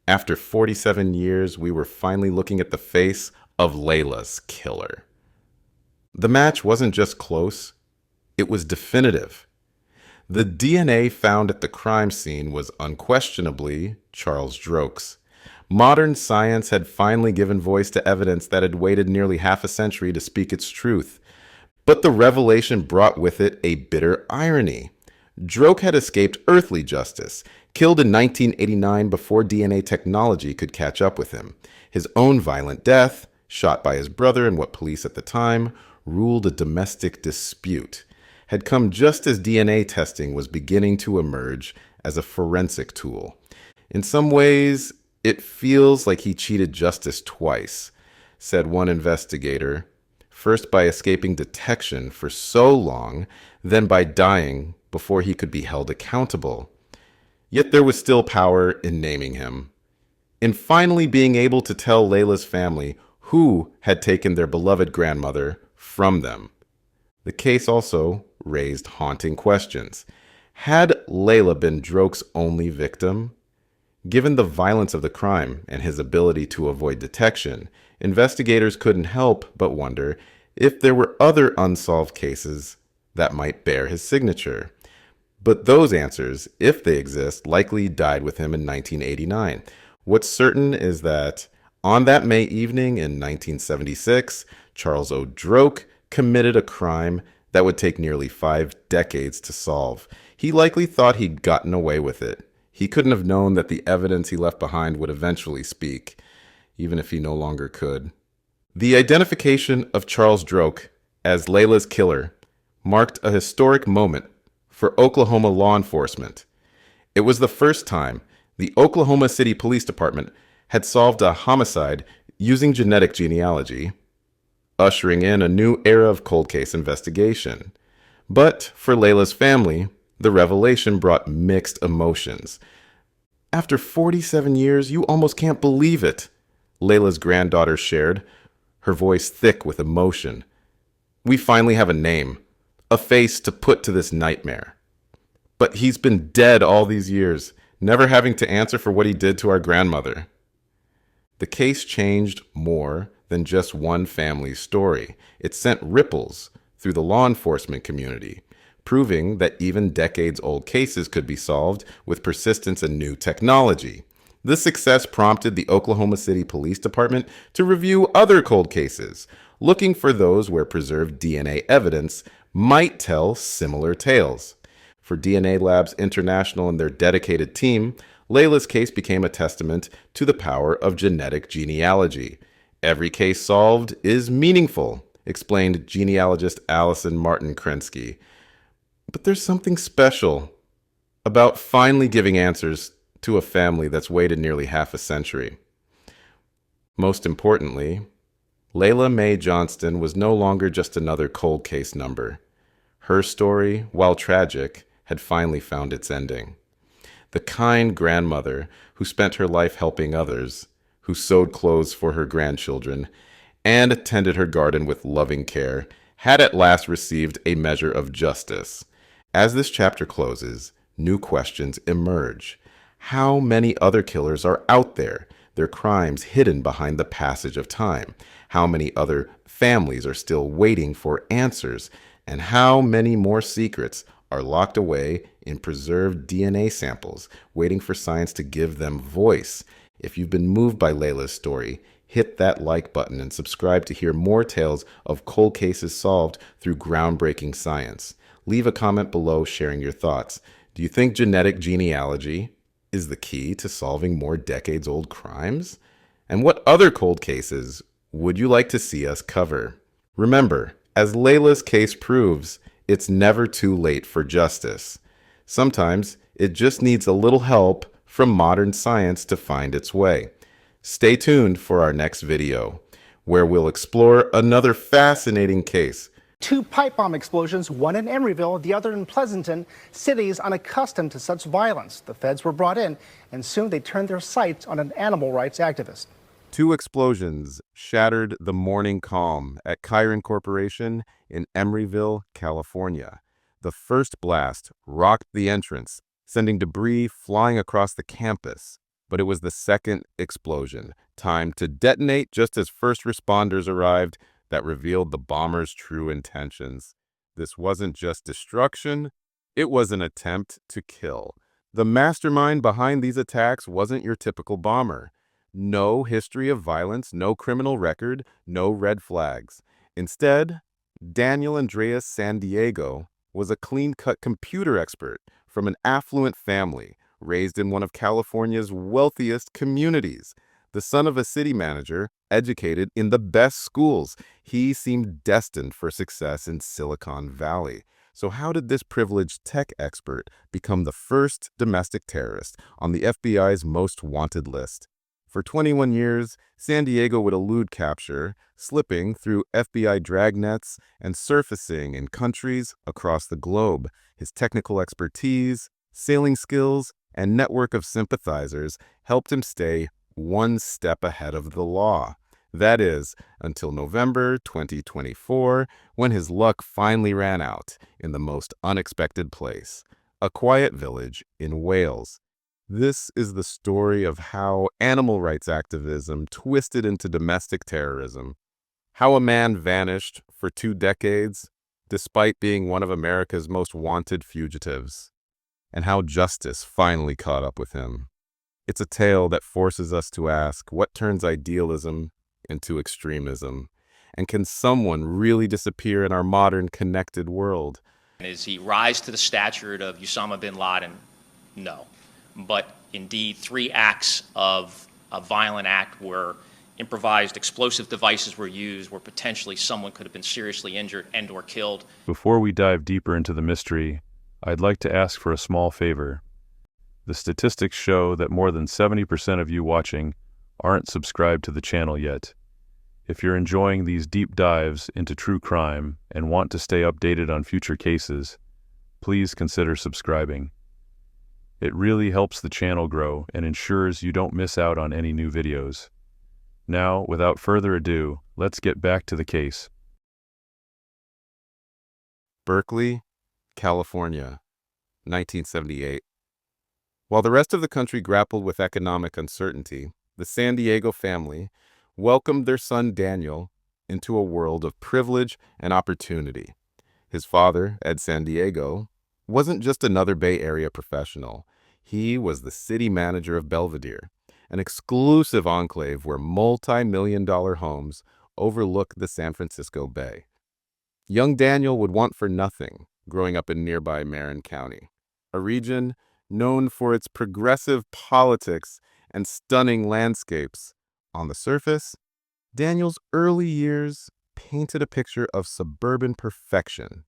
After 47 years, we were finally looking at the face of Layla's killer. The match wasn't just close, it was definitive. The DNA found at the crime scene was unquestionably Charles Droke's. Modern science had finally given voice to evidence that had waited nearly half a century to speak its truth. But the revelation brought with it a bitter irony. Droke had escaped earthly justice, killed in 1989 before DNA technology could catch up with him. His own violent death, shot by his brother in what police at the time ruled a domestic dispute, had come just as DNA testing was beginning to emerge as a forensic tool. In some ways, it feels like he cheated justice twice, said one investigator first by escaping detection for so long, then by dying before he could be held accountable. Yet there was still power in naming him, in finally being able to tell Layla's family who had taken their beloved grandmother from them. The case also raised haunting questions. Had Layla been Droke's only victim? Given the violence of the crime and his ability to avoid detection, investigators couldn't help but wonder if there were other unsolved cases that might bear his signature. But those answers, if they exist, likely died with him in 1989. What's certain is that on that May evening in 1976, Charles O. Droke committed a crime that would take nearly 5 decades to solve. He likely thought he'd gotten away with it. He couldn't have known that the evidence he left behind would eventually speak, even if he no longer could. The identification of Charles Droke as Layla's killer marked a historic moment for Oklahoma law enforcement. It was the first time the Oklahoma City Police Department had solved a homicide using genetic genealogy, ushering in a new era of cold case investigation. But for Layla's family, the revelation brought mixed emotions. After 47 years, you almost can't believe it, Layla's granddaughter shared, her voice thick with emotion. We finally have a name, a face to put to this nightmare. But he's been dead all these years, never having to answer for what he did to our grandmother. The case changed more than just one family's story. It sent ripples through the law enforcement community, proving that even decades-old cases could be solved with persistence and new technology. This success prompted the Oklahoma City Police Department to review other cold cases, looking for those where preserved DNA evidence might tell similar tales. For DNA Labs International and their dedicated team, Layla's case became a testament to the power of genetic genealogy. Every case solved is meaningful, explained genealogist Allison Martin Krensky. But there's something special about finally giving answers to a family that's waited nearly half a century. Most importantly, Layla Mae Johnston was no longer just another cold case number. Her story, while tragic, had finally found its ending. The kind grandmother who spent her life helping others, who sewed clothes for her grandchildren, and tended her garden with loving care, had at last received a measure of justice. As this chapter closes, new questions emerge. How many other killers are out there, their crimes hidden behind the passage of time? How many other families are still waiting for answers? And how many more secrets are locked away in preserved DNA samples, waiting for science to give them voice? If you've been moved by Layla's story, hit that like button and subscribe to hear more tales of cold cases solved through groundbreaking science. Leave a comment below sharing your thoughts. Do you think genetic genealogy is the key to solving more decades-old crimes? And what other cold cases would you like to see us cover? Remember, as Layla's case proves, it's never too late for justice. Sometimes it just needs a little help from modern science to find its way. Stay tuned for our next video, where we'll explore another fascinating case. 2 pipe bomb explosions, one in Emeryville, the other in Pleasanton, cities unaccustomed to such violence. The feds were brought in, and soon they turned their sights on an animal rights activist. 2 explosions shattered the morning calm at Chiron Corporation in Emeryville, California. The first blast rocked the entrance, sending debris flying across the campus. But it was the second explosion, timed to detonate just as first responders arrived, that revealed the bomber's true intentions. This wasn't just destruction, it was an attempt to kill. The mastermind behind these attacks wasn't your typical bomber. No history of violence, no criminal record, no red flags. Instead, Daniel Andreas San Diego was a clean-cut computer expert from an affluent family, raised in one of California's wealthiest communities. The son of a city manager, educated in the best schools, he seemed destined for success in Silicon Valley. So how did this privileged tech expert become the first domestic terrorist on the FBI's most wanted list? For 21 years, San Diego would elude capture, slipping through FBI dragnets and surfacing in countries across the globe. His technical expertise, sailing skills, and network of sympathizers helped him stay one step ahead of the law. That is, until November 2024, when his luck finally ran out in the most unexpected place, a quiet village in Wales. This is the story of how animal rights activism twisted into domestic terrorism, how a man vanished for 2 decades despite being one of America's most wanted fugitives, and how justice finally caught up with him. It's a tale that forces us to ask, what turns idealism into extremism? And can someone really disappear in our modern connected world? Is he rise to the stature of Osama bin Laden? No. But indeed, 3 acts of a violent act where improvised explosive devices were used, where potentially someone could have been seriously injured and or killed. Before we dive deeper into the mystery, I'd like to ask for a small favor. The statistics show that more than 70% of you watching aren't subscribed to the channel yet. If you're enjoying these deep dives into true crime and want to stay updated on future cases, please consider subscribing. It really helps the channel grow and ensures you don't miss out on any new videos. Now, without further ado, let's get back to the case. Berkeley, California, 1978. While the rest of the country grappled with economic uncertainty, the San Diego family welcomed their son Daniel into a world of privilege and opportunity. His father, Ed San Diego, wasn't just another Bay Area professional. He was the city manager of Belvedere, an exclusive enclave where multi-million-dollar homes overlook the San Francisco Bay. Young Daniel would want for nothing growing up in nearby Marin County, a region known for its progressive politics and stunning landscapes. On the surface, Daniel's early years painted a picture of suburban perfection.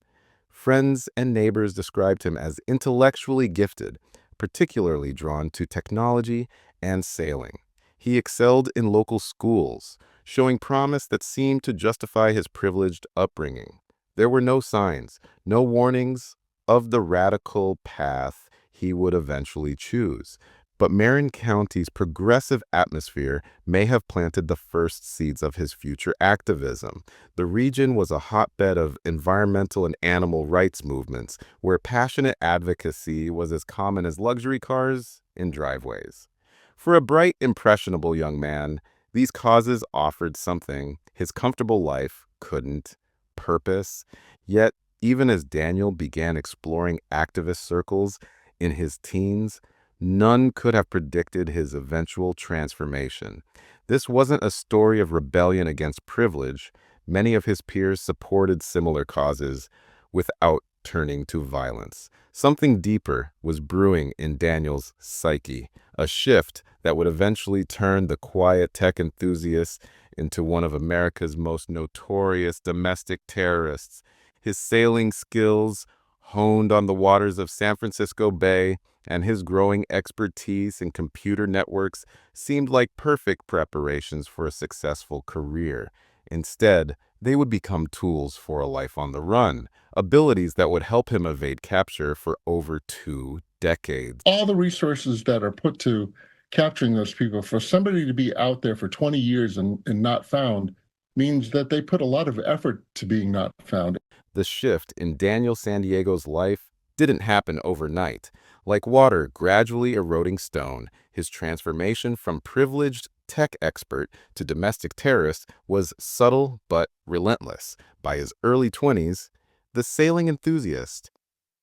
Friends and neighbors described him as intellectually gifted, particularly drawn to technology and sailing. He excelled in local schools, showing promise that seemed to justify his privileged upbringing. There were no signs, no warnings of the radical path he would eventually choose. But Marin County's progressive atmosphere may have planted the first seeds of his future activism. The region was a hotbed of environmental and animal rights movements, where passionate advocacy was as common as luxury cars in driveways. For a bright, impressionable young man, these causes offered something his comfortable life couldn't: purpose. Yet, even as Daniel began exploring activist circles in his teens, none could have predicted his eventual transformation. This wasn't a story of rebellion against privilege. Many of his peers supported similar causes without turning to violence. Something deeper was brewing in Daniel's psyche, a shift that would eventually turn the quiet tech enthusiast into one of America's most notorious domestic terrorists. His sailing skills, honed on the waters of San Francisco Bay, and his growing expertise in computer networks seemed like perfect preparations for a successful career. Instead, they would become tools for a life on the run, abilities that would help him evade capture for over 2 decades. All the resources that are put to capturing those people, for somebody to be out there for 20 years and not found, means that they put a lot of effort to being not found. The shift in Daniel San Diego's life didn't happen overnight. Like water gradually eroding stone, his transformation from privileged tech expert to domestic terrorist was subtle but relentless. By his early 20s, the sailing enthusiast,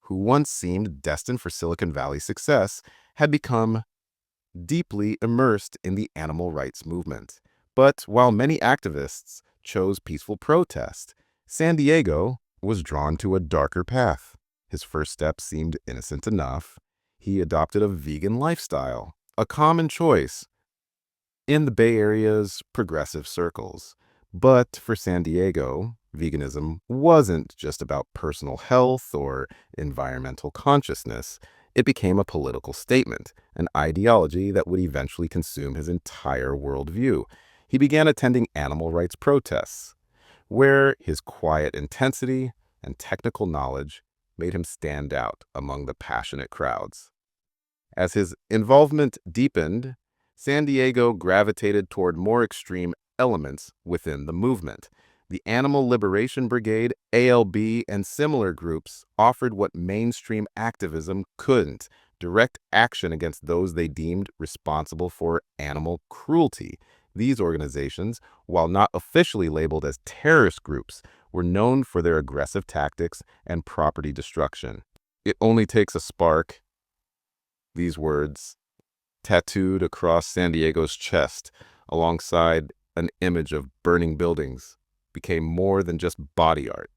who once seemed destined for Silicon Valley success, had become deeply immersed in the animal rights movement. But while many activists chose peaceful protest, San Diego was drawn to a darker path. His first step seemed innocent enough. He adopted a vegan lifestyle, a common choice in the Bay Area's progressive circles. But for San Diego, veganism wasn't just about personal health or environmental consciousness. It became a political statement, an ideology that would eventually consume his entire worldview. He began attending animal rights protests, where his quiet intensity and technical knowledge made him stand out among the passionate crowds. As his involvement deepened, San Diego gravitated toward more extreme elements within the movement. The Animal Liberation Brigade, ALB, and similar groups offered what mainstream activism couldn't: direct action against those they deemed responsible for animal cruelty. These organizations, while not officially labeled as terrorist groups, were known for their aggressive tactics and property destruction. It only takes a spark. These words, tattooed across San Diego's chest alongside an image of burning buildings, became more than just body art.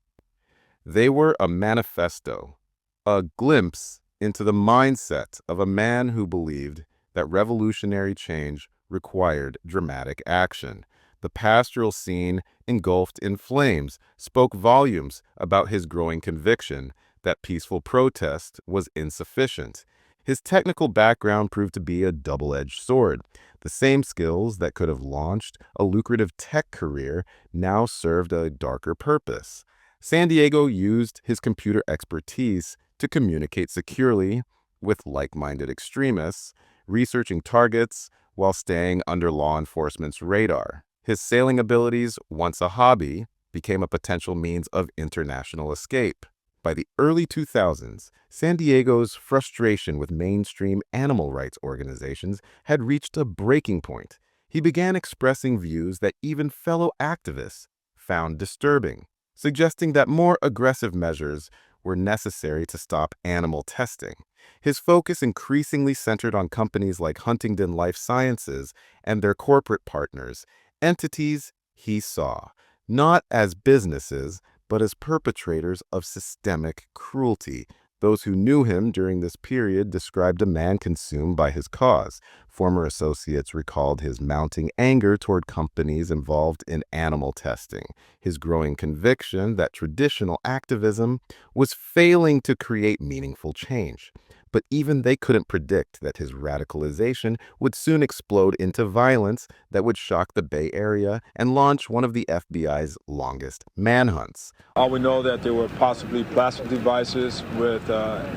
They were a manifesto, a glimpse into the mindset of a man who believed that revolutionary change required dramatic action. The pastoral scene, engulfed in flames, spoke volumes about his growing conviction that peaceful protest was insufficient. His technical background proved to be a double-edged sword. The same skills that could have launched a lucrative tech career now served a darker purpose. San Diego used his computer expertise to communicate securely with like-minded extremists, researching targets while staying under law enforcement's radar. His sailing abilities, once a hobby, became a potential means of international escape. By the early 2000s, San Diego's frustration with mainstream animal rights organizations had reached a breaking point. He began expressing views that even fellow activists found disturbing, suggesting that more aggressive measures were necessary to stop animal testing. His focus increasingly centered on companies like Huntington Life Sciences and their corporate partners, entities he saw not as businesses, but as perpetrators of systemic cruelty. Those who knew him during this period described a man consumed by his cause. Former associates recalled his mounting anger toward companies involved in animal testing, his growing conviction that traditional activism was failing to create meaningful change. But even they couldn't predict that his radicalization would soon explode into violence that would shock the Bay Area and launch one of the FBI's longest manhunts. We know that there were possibly plastic devices with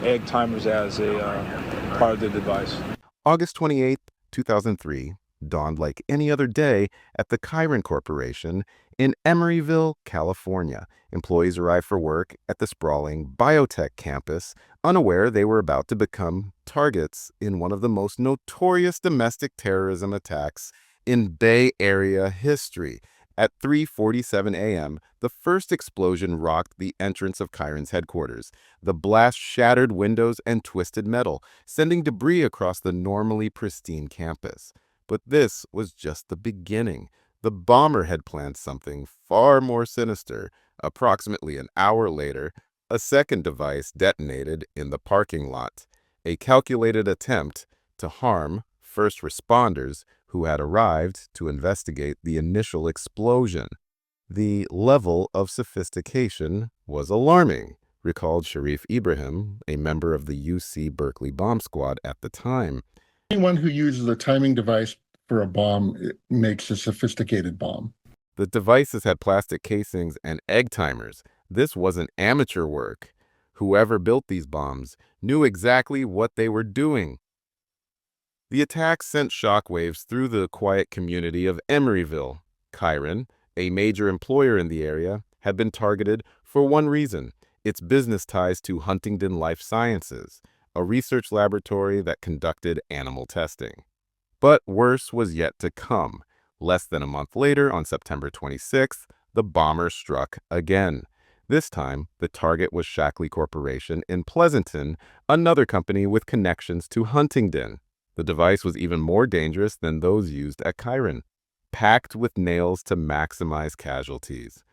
egg timers as a part of the device. August 28, 2003, dawned like any other day at the Chiron Corporation in Emeryville, California. Employees arrived for work at the sprawling biotech campus, unaware they were about to become targets in one of the most notorious domestic terrorism attacks in Bay Area history. At 3:47 a.m., the first explosion rocked the entrance of Chiron's headquarters. The blast shattered windows and twisted metal, sending debris across the normally pristine campus. But this was just the beginning. The bomber had planned something far more sinister. Approximately an hour later, a second device detonated in the parking lot, a calculated attempt to harm first responders who had arrived to investigate the initial explosion. The level of sophistication was alarming, recalled Sharif Ibrahim, a member of the UC Berkeley bomb squad at the time. Anyone who uses a timing device for a bomb makes a sophisticated bomb. The devices had plastic casings and egg timers. This wasn't amateur work. Whoever built these bombs knew exactly what they were doing. The attack sent shockwaves through the quiet community of Emeryville. Chiron, a major employer in the area, had been targeted for one reason: its business ties to Huntington Life Sciences, a research laboratory that conducted animal testing. But worse was yet to come. Less than a month later, on September 26th, the bomber struck again. This time, the target was Shackley Corporation in Pleasanton, another company with connections to Huntington. The device was even more dangerous than those used at Chiron, packed with nails to maximize casualties.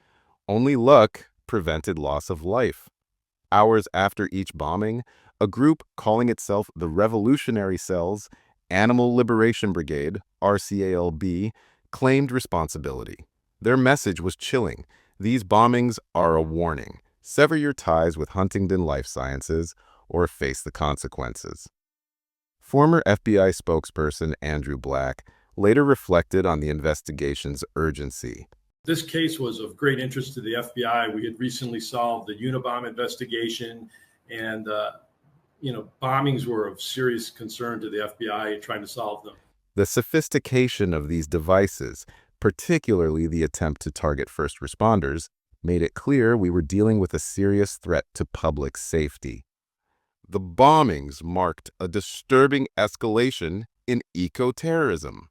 Only luck prevented loss of life. Hours after each bombing, a group calling itself the Revolutionary Cells Animal Liberation Brigade, RCALB, claimed responsibility. Their message was chilling. These bombings are a warning. Sever your ties with Huntington Life Sciences, or face the consequences. Former FBI spokesperson Andrew Black later reflected on the investigation's urgency. This case was of great interest to the FBI. We had recently solved the Unabomb investigation, and bombings were of serious concern to the FBI in trying to solve them. The sophistication of these devices, particularly the attempt to target first responders, made it clear we were dealing with a serious threat to public safety. The bombings marked a disturbing escalation in eco-terrorism.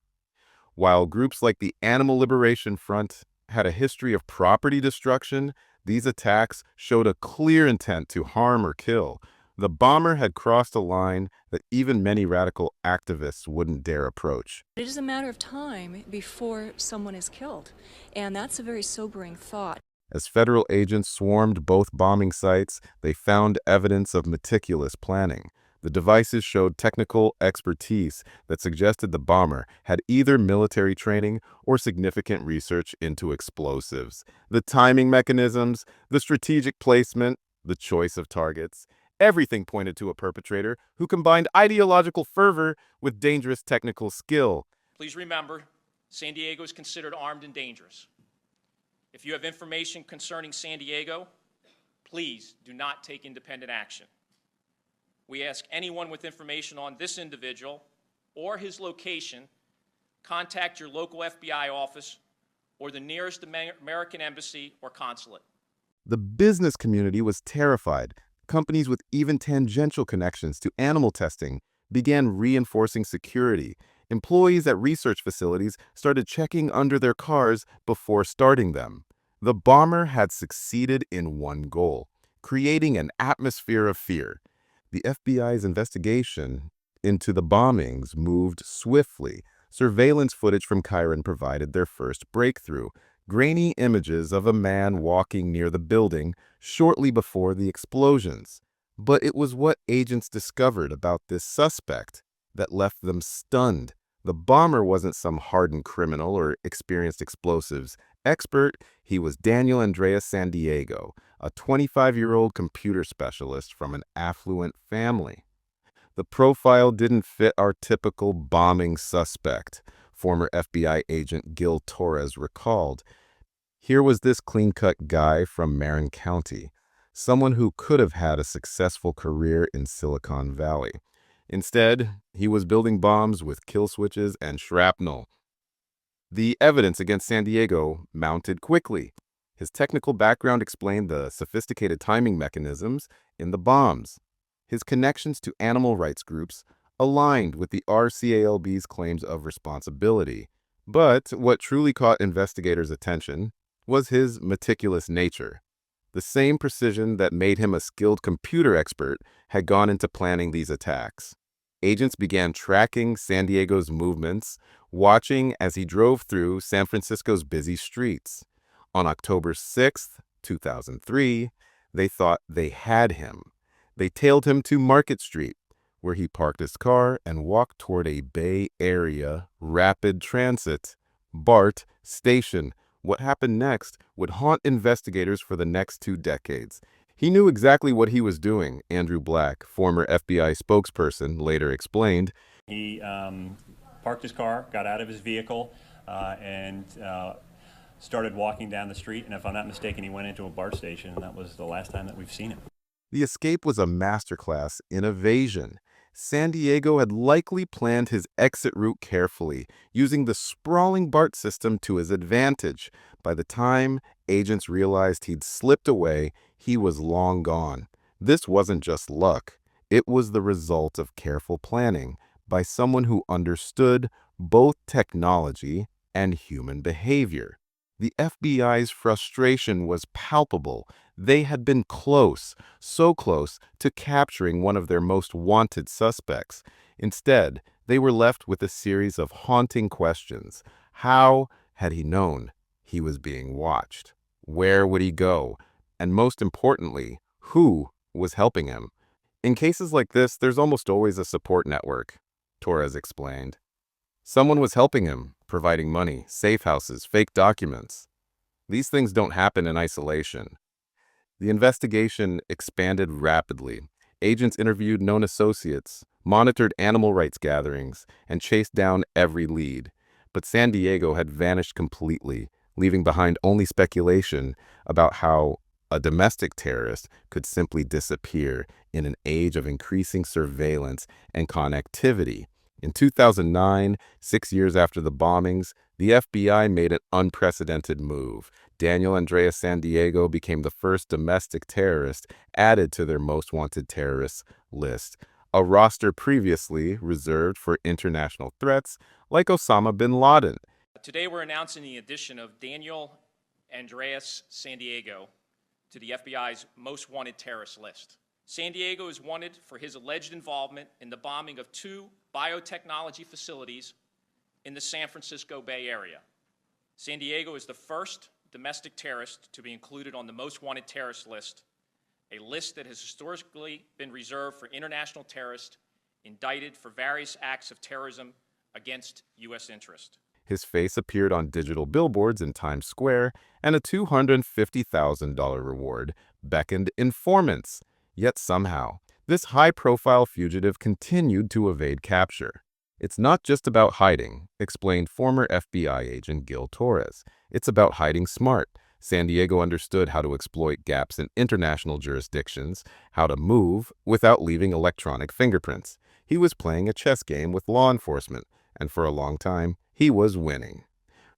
While groups like the Animal Liberation Front had a history of property destruction, these attacks showed a clear intent to harm or kill. The bomber had crossed a line that even many radical activists wouldn't dare approach. It is a matter of time before someone is killed, and that's a very sobering thought. As federal agents swarmed both bombing sites, they found evidence of meticulous planning. The devices showed technical expertise that suggested the bomber had either military training or significant research into explosives. The timing mechanisms, the strategic placement, the choice of targets, everything pointed to a perpetrator who combined ideological fervor with dangerous technical skill. Please remember, San Diego is considered armed and dangerous. If you have information concerning San Diego, please do not take independent action. We ask anyone with information on this individual or his location, contact your local FBI office or the nearest American embassy or consulate. The business community was terrified. Companies with even tangential connections to animal testing began reinforcing security. Employees at research facilities started checking under their cars before starting them. The bomber had succeeded in one goal: creating an atmosphere of fear. The FBI's investigation into the bombings moved swiftly. Surveillance footage from Chiron provided their first breakthrough: grainy images of a man walking near the building shortly before the explosions. But it was what agents discovered about this suspect that left them stunned. The bomber wasn't some hardened criminal or experienced explosives expert. He was Daniel Andreas San Diego, a 25-year-old computer specialist from an affluent family. The profile didn't fit our typical bombing suspect, former FBI agent Gil Torres recalled. Here was this clean-cut guy from Marin County, someone who could have had a successful career in Silicon Valley. Instead, he was building bombs with kill switches and shrapnel. The evidence against San Diego mounted quickly. His technical background explained the sophisticated timing mechanisms in the bombs. His connections to animal rights groups aligned with the RCALB's claims of responsibility. But what truly caught investigators' attention was his meticulous nature. The same precision that made him a skilled computer expert had gone into planning these attacks. Agents began tracking San Diego's movements, watching as he drove through San Francisco's busy streets. On October 6, 2003, they thought they had him. They tailed him to Market Street, where he parked his car and walked toward a Bay Area rapid transit BART station. What happened next would haunt investigators for the next 2 decades. He knew exactly what he was doing, Andrew Black, former FBI spokesperson, later explained. He parked his car, got out of his vehicle, and started walking down the street. And if I'm not mistaken, he went into a BART station, and that was the last time that we've seen him. The escape was a masterclass in evasion. San Diego had likely planned his exit route carefully, using the sprawling BART system to his advantage. By the time agents realized he'd slipped away, he was long gone. This wasn't just luck. It was the result of careful planning by someone who understood both technology and human behavior. The FBI's frustration was palpable. They had been close, so close to capturing one of their most wanted suspects. Instead, they were left with a series of haunting questions. How had he known he was being watched? Where would he go? And most importantly, who was helping him? In cases like this, there's almost always a support network, Torres explained. Someone was helping him, providing money, safe houses, fake documents. These things don't happen in isolation. The investigation expanded rapidly. Agents interviewed known associates, monitored animal rights gatherings, and chased down every lead. But San Diego had vanished completely, leaving behind only speculation about how a domestic terrorist could simply disappear in an age of increasing surveillance and connectivity. In 2009, 6 years after the bombings, the FBI made an unprecedented move. Daniel Andreas San Diego became the first domestic terrorist added to their most wanted terrorists list, a roster previously reserved for international threats like Osama bin Laden. Today we're announcing the addition of Daniel Andreas San Diego to the FBI's most wanted terrorist list. San Diego is wanted for his alleged involvement in the bombing of 2 biotechnology facilities in the San Francisco Bay Area. San Diego is the first domestic terrorist to be included on the most wanted terrorist list, a list that has historically been reserved for international terrorists indicted for various acts of terrorism against U.S. interest. His face appeared on digital billboards in Times Square, and a $250,000 reward beckoned informants. Yet somehow, this high-profile fugitive continued to evade capture. It's not just about hiding, explained former FBI agent Gil Torres. It's about hiding smart. San Diego understood how to exploit gaps in international jurisdictions, how to move without leaving electronic fingerprints. He was playing a chess game with law enforcement, and for a long time, he was winning.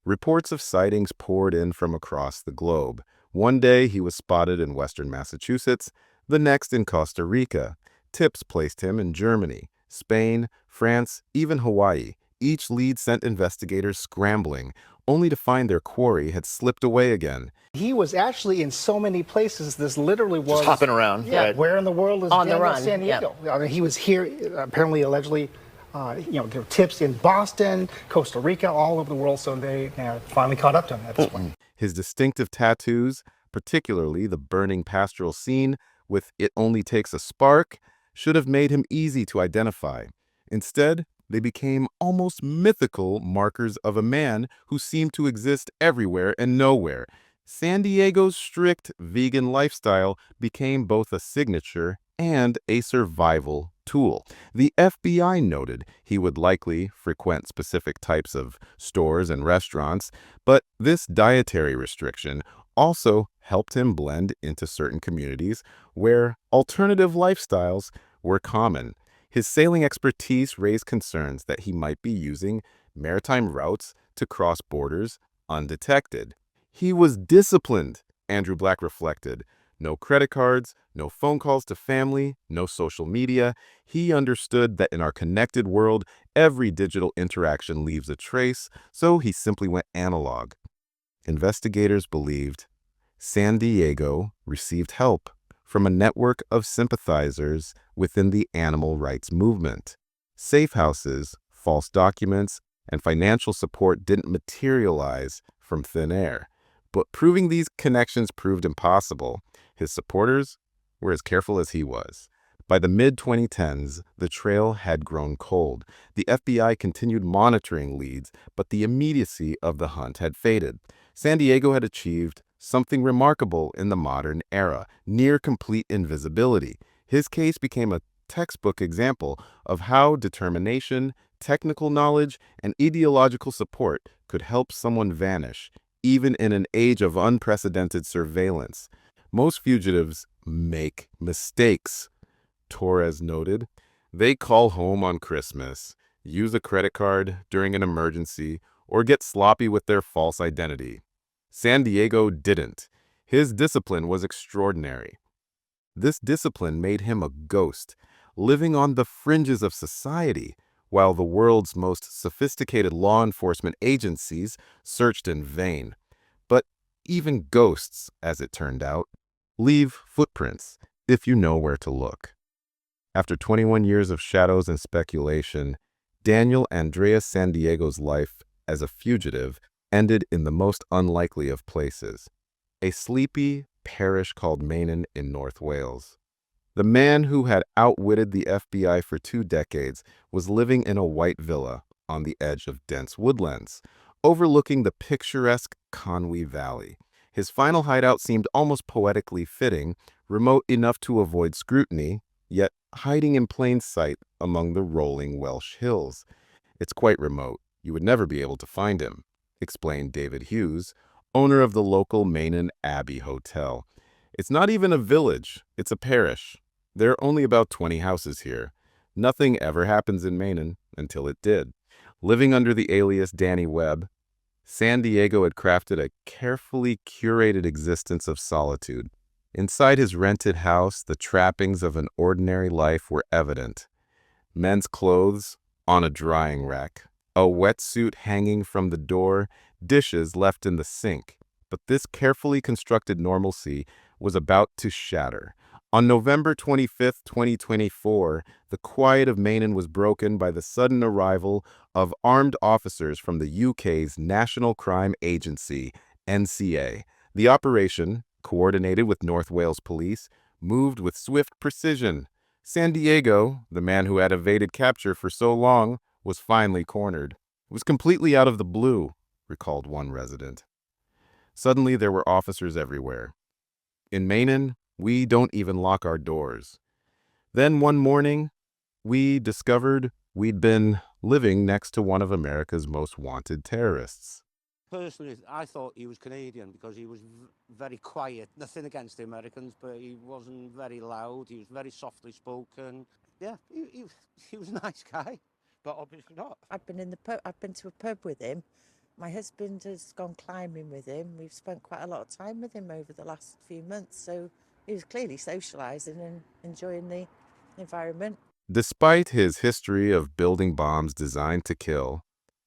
Reports of sightings poured in from across the globe. One day, he was spotted in western Massachusetts, the next in Costa Rica. Tips placed him in Germany, Spain, France, even Hawaii. Each lead sent investigators scrambling, only to find their quarry had slipped away again. He was actually in so many places, this literally was... Just hopping around. Yeah, right. where in the world is On the Daniel run, San Diego? I mean, he was here, apparently, allegedly, there were tips in Boston, Costa Rica, all over the world, so they finally caught up to him at this point. His distinctive tattoos, particularly the burning pastoral scene with "It Only Takes a Spark," should have made him easy to identify. Instead, they became almost mythical markers of a man who seemed to exist everywhere and nowhere. San Diego's strict vegan lifestyle became both a signature and a survival tool. The FBI noted he would likely frequent specific types of stores and restaurants, but this dietary restriction also helped him blend into certain communities where alternative lifestyles were common. His sailing expertise raised concerns that he might be using maritime routes to cross borders undetected. He was disciplined, Andrew Black reflected. No credit cards, no phone calls to family, no social media. He understood that in our connected world, every digital interaction leaves a trace, so he simply went analog. Investigators believed San Diego received help from a network of sympathizers within the animal rights movement. Safe houses, false documents, and financial support didn't materialize from thin air. But proving these connections proved impossible. His supporters were as careful as he was. By the mid-2010s, the trail had grown cold. The FBI continued monitoring leads, but the immediacy of the hunt had faded. San Diego had achieved something remarkable in the modern era, near complete invisibility. His case became a textbook example of how determination, technical knowledge, and ideological support could help someone vanish, even in an age of unprecedented surveillance. Most fugitives make mistakes, Torres noted. They call home on Christmas, use a credit card during an emergency, or get sloppy with their false identity. San Diego didn't. His discipline was extraordinary. This discipline made him a ghost, living on the fringes of society, while the world's most sophisticated law enforcement agencies searched in vain. But even ghosts, as it turned out, leave footprints if you know where to look. After 21 years of shadows and speculation, Daniel Andreas San Diego's life as a fugitive ended in the most unlikely of places, a sleepy parish called Maenen in North Wales. The man who had outwitted the FBI for 2 decades was living in a white villa on the edge of dense woodlands, overlooking the picturesque Conwy Valley. His final hideout seemed almost poetically fitting, remote enough to avoid scrutiny, yet hiding in plain sight among the rolling Welsh hills. It's quite remote. You would never be able to find him, explained David Hughes, owner of the local Mainen Abbey Hotel. It's not even a village, it's a parish. There are only about 20 houses here. Nothing ever happens in Mainen until it did. Living under the alias Danny Webb, San Diego had crafted a carefully curated existence of solitude. Inside his rented house, the trappings of an ordinary life were evident. Men's clothes on a drying rack, a wetsuit hanging from the door, dishes left in the sink. But this carefully constructed normalcy was about to shatter. On November 25th, 2024, the quiet of Mainen was broken by the sudden arrival of armed officers from the UK's National Crime Agency, NCA. The operation, coordinated with North Wales Police, moved with swift precision. San Diego, the man who had evaded capture for so long, was finally cornered. It was completely out of the blue, recalled one resident. Suddenly there were officers everywhere. In Mainen, we don't even lock our doors. Then one morning, we discovered we'd been living next to one of America's most wanted terrorists. Personally, I thought he was Canadian because he was very quiet. Nothing against the Americans, but he wasn't very loud. He was very softly spoken. Yeah, he was a nice guy, but obviously not. I've been to a pub with him. My husband has gone climbing with him. We've spent quite a lot of time with him over the last few months, so he was clearly socialising and enjoying the environment. Despite his history of building bombs designed to kill,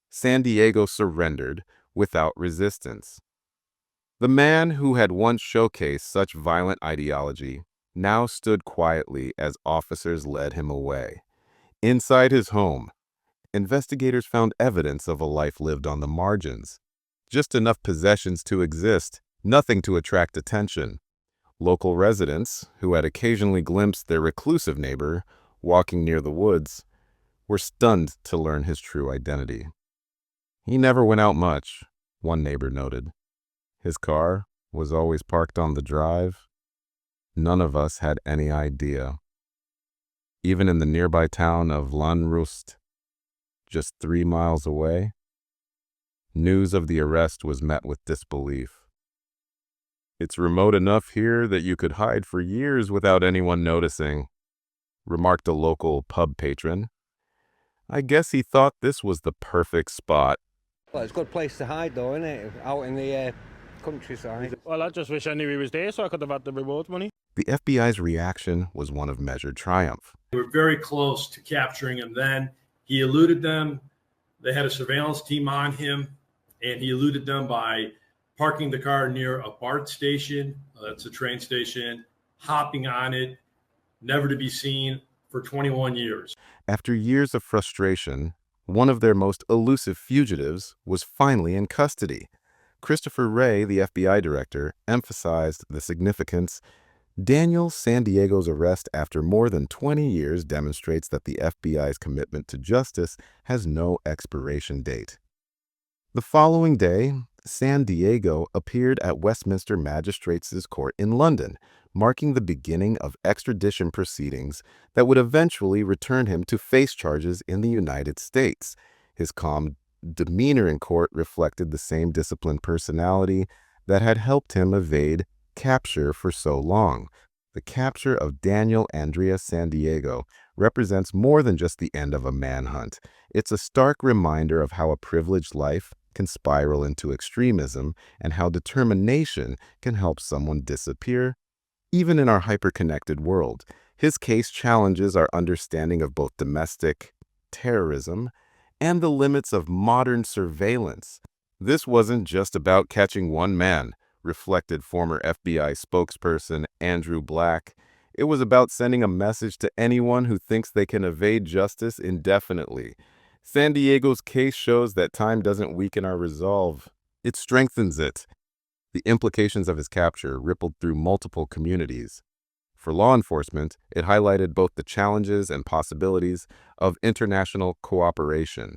San Diego surrendered without resistance. The man who had once showcased such violent ideology now stood quietly as officers led him away. Inside his home, investigators found evidence of a life lived on the margins. Just enough possessions to exist, nothing to attract attention. Local residents, who had occasionally glimpsed their reclusive neighbor walking near the woods, were stunned to learn his true identity. He never went out much, one neighbor noted. His car was always parked on the drive. None of us had any idea. Even in the nearby town of Llanrwst, just 3 miles away, news of the arrest was met with disbelief. "It's remote enough here that you could hide for years without anyone noticing," remarked a local pub patron. I guess he thought this was the perfect spot. Well, it's a good place to hide, though, isn't it? Out in the countryside. Well, I just wish I knew he was there so I could have had the reward money. The FBI's reaction was one of measured triumph. We were very close to capturing him then. He eluded them. They had a surveillance team on him, and he eluded them by parking the car near a BART station. That's a train station, hopping on it, never to be seen for 21 years. After years of frustration, one of their most elusive fugitives was finally in custody. Christopher Wray, the FBI director, emphasized the significance. Daniel San Diego's arrest after more than 20 years demonstrates that the FBI's commitment to justice has no expiration date. The following day, San Diego appeared at Westminster Magistrates' Court in London, marking the beginning of extradition proceedings that would eventually return him to face charges in the United States. His calm demeanor in court reflected the same disciplined personality that had helped him evade capture for so long. The capture of Daniel Andrea San Diego represents more than just the end of a manhunt. It's a stark reminder of how a privileged life can spiral into extremism and how determination can help someone disappear, even in our hyper-connected world. His case challenges our understanding of both domestic terrorism and the limits of modern surveillance. This wasn't just about catching one man, reflected former FBI spokesperson Andrew Black. It was about sending a message to anyone who thinks they can evade justice indefinitely. San Diego's case shows that time doesn't weaken our resolve. It strengthens it. The implications of his capture rippled through multiple communities. For law enforcement, it highlighted both the challenges and possibilities of international cooperation.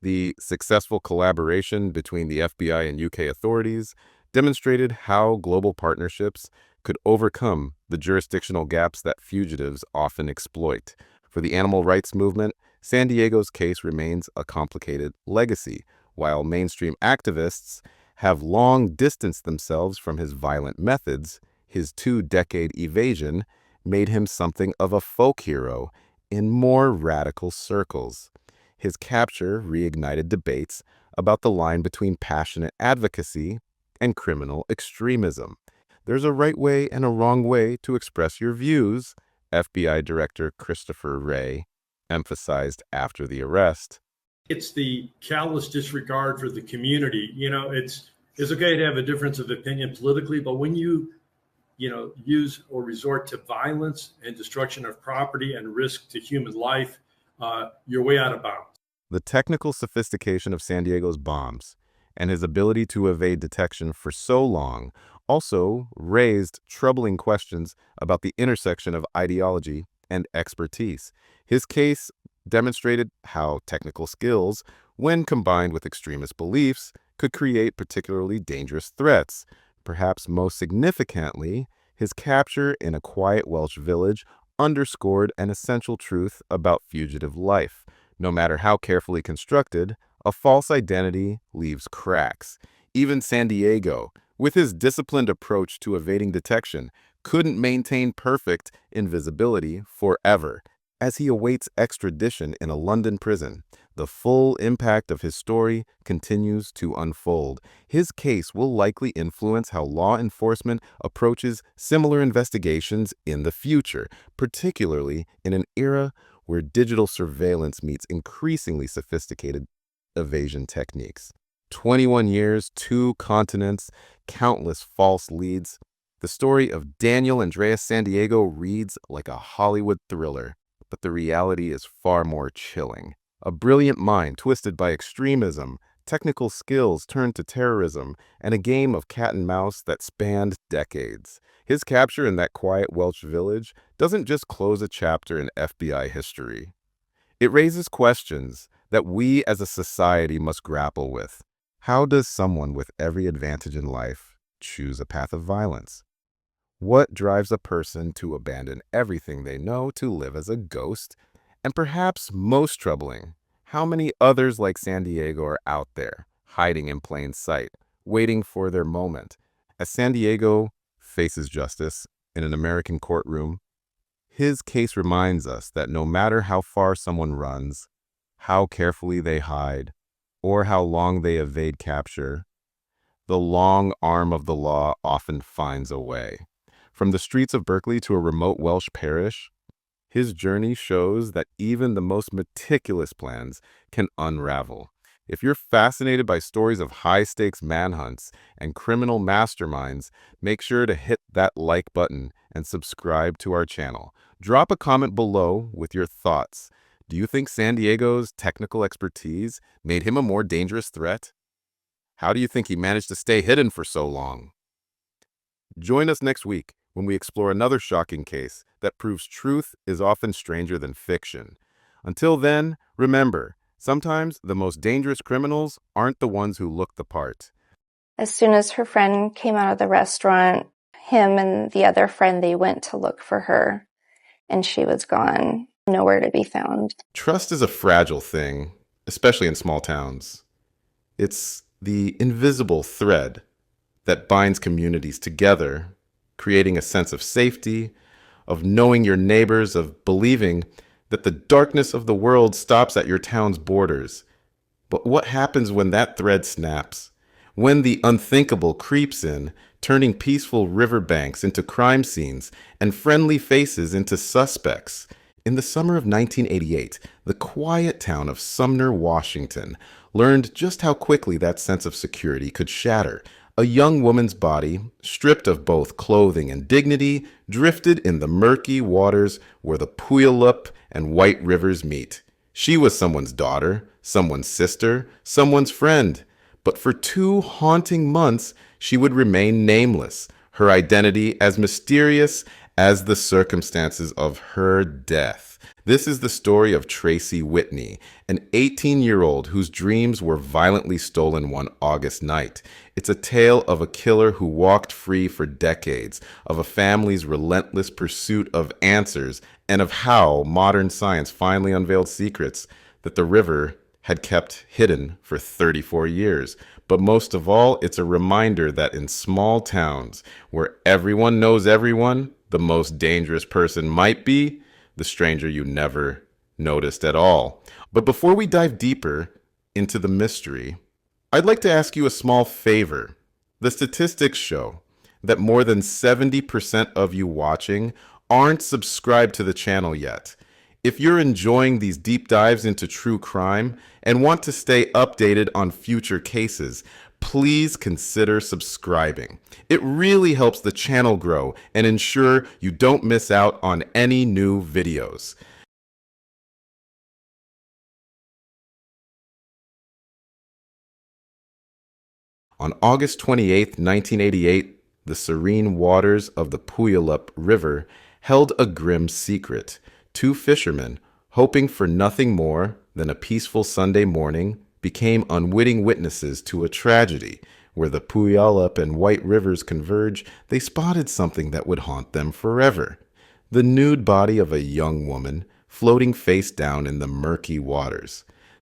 The successful collaboration between the FBI and UK authorities demonstrated how global partnerships could overcome the jurisdictional gaps that fugitives often exploit. For the animal rights movement, San Diego's case remains a complicated legacy, while mainstream activists have long distanced themselves from his violent methods. His 2-decade evasion made him something of a folk hero in more radical circles. His capture reignited debates about the line between passionate advocacy and criminal extremism. There's a right way and a wrong way to express your views, FBI Director Christopher Wray emphasized after the arrest. It's the callous disregard for the community. It's okay to have a difference of opinion politically, but when you use or resort to violence and destruction of property and risk to human life, you're way out of bounds. The technical sophistication of San Diego's bombs and his ability to evade detection for so long also raised troubling questions about the intersection of ideology and expertise. His case demonstrated how technical skills, when combined with extremist beliefs, could create particularly dangerous threats. Perhaps most significantly, his capture in a quiet Welsh village underscored an essential truth about fugitive life. No matter how carefully constructed, a false identity leaves cracks. Even San Diego, with his disciplined approach to evading detection, couldn't maintain perfect invisibility forever. As he awaits extradition in a London prison, the full impact of his story continues to unfold. His case will likely influence how law enforcement approaches similar investigations in the future, particularly in an era where digital surveillance meets increasingly sophisticated evasion techniques. 21 years, 2 continents, countless false leads. The story of Daniel Andreas San Diego reads like a Hollywood thriller, but the reality is far more chilling. A brilliant mind twisted by extremism, technical skills turned to terrorism, and a game of cat and mouse that spanned decades. His capture in that quiet Welsh village doesn't just close a chapter in FBI history. It raises questions that we as a society must grapple with. How does someone with every advantage in life choose a path of violence? What drives a person to abandon everything they know to live as a ghost? And perhaps most troubling, how many others like San Diego are out there, hiding in plain sight, waiting for their moment? As San Diego faces justice in an American courtroom, his case reminds us that no matter how far someone runs, how carefully they hide, or how long they evade capture, the long arm of the law often finds a way. From the streets of Berkeley to a remote Welsh parish, his journey shows that even the most meticulous plans can unravel. If you're fascinated by stories of high-stakes manhunts and criminal masterminds, make sure to hit that like button and subscribe to our channel. Drop a comment below with your thoughts. Do you think San Diego's technical expertise made him a more dangerous threat? How do you think he managed to stay hidden for so long? Join us next week when we explore another shocking case that proves truth is often stranger than fiction. Until then, remember, sometimes the most dangerous criminals aren't the ones who look the part. As soon as her friend came out of the restaurant, him and the other friend, they went to look for her, and she was gone, nowhere to be found. Trust is a fragile thing, especially in small towns. It's the invisible thread that binds communities together, creating a sense of safety, of knowing your neighbors, of believing that the darkness of the world stops at your town's borders. But what happens when that thread snaps? When the unthinkable creeps in, turning peaceful riverbanks into crime scenes and friendly faces into suspects? In the summer of 1988, the quiet town of Sumner, Washington, learned just how quickly that sense of security could shatter. A young woman's body, stripped of both clothing and dignity, drifted in the murky waters where the Puyallup and White Rivers meet. She was someone's daughter, someone's sister, someone's friend. But for 2 haunting months, she would remain nameless, her identity as mysterious as the circumstances of her death. This is the story of Tracy Whitney, an 18-year-old whose dreams were violently stolen one August night. It's a tale of a killer who walked free for decades, of a family's relentless pursuit of answers, and of how modern science finally unveiled secrets that the river had kept hidden for 34 years. But most of all, it's a reminder that in small towns where everyone knows everyone, the most dangerous person might be the stranger you never noticed at all. But before we dive deeper into the mystery, I'd like to ask you a small favor. The statistics show that more than 70% of you watching aren't subscribed to the channel yet. If you're enjoying these deep dives into true crime and want to stay updated on future cases, please consider subscribing. It really helps the channel grow and ensure you don't miss out on any new videos. On August 28, 1988, the serene waters of the Puyallup River held a grim secret. Two fishermen, hoping for nothing more than a peaceful Sunday morning, became unwitting witnesses to a tragedy. Where the Puyallup and White Rivers converge, they spotted something that would haunt them forever. The nude body of a young woman floating face down in the murky waters.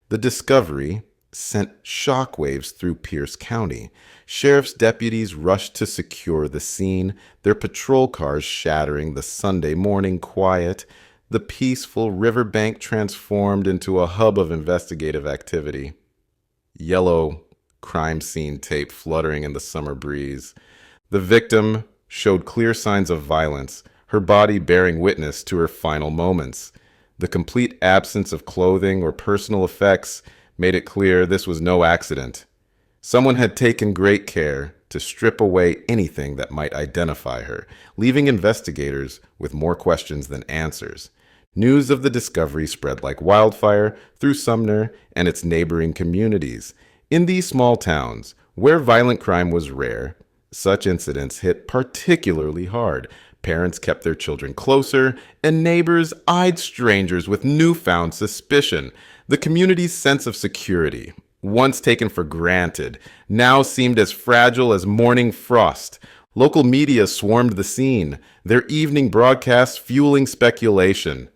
The discovery sent shockwaves through Pierce County. Sheriff's deputies rushed to secure the scene, their patrol cars shattering the Sunday morning quiet. The peaceful riverbank transformed into a hub of investigative activity. Yellow crime scene tape fluttering in the summer breeze. The victim showed clear signs of violence, her body bearing witness to her final moments. The complete absence of clothing or personal effects made it clear this was no accident. Someone had taken great care to strip away anything that might identify her, leaving investigators with more questions than answers. News of the discovery spread like wildfire through Sumner and its neighboring communities. In these small towns, where violent crime was rare, such incidents hit particularly hard. Parents kept their children closer, and neighbors eyed strangers with newfound suspicion. The community's sense of security, once taken for granted, now seemed as fragile as morning frost. Local media swarmed the scene, their evening broadcasts fueling speculation.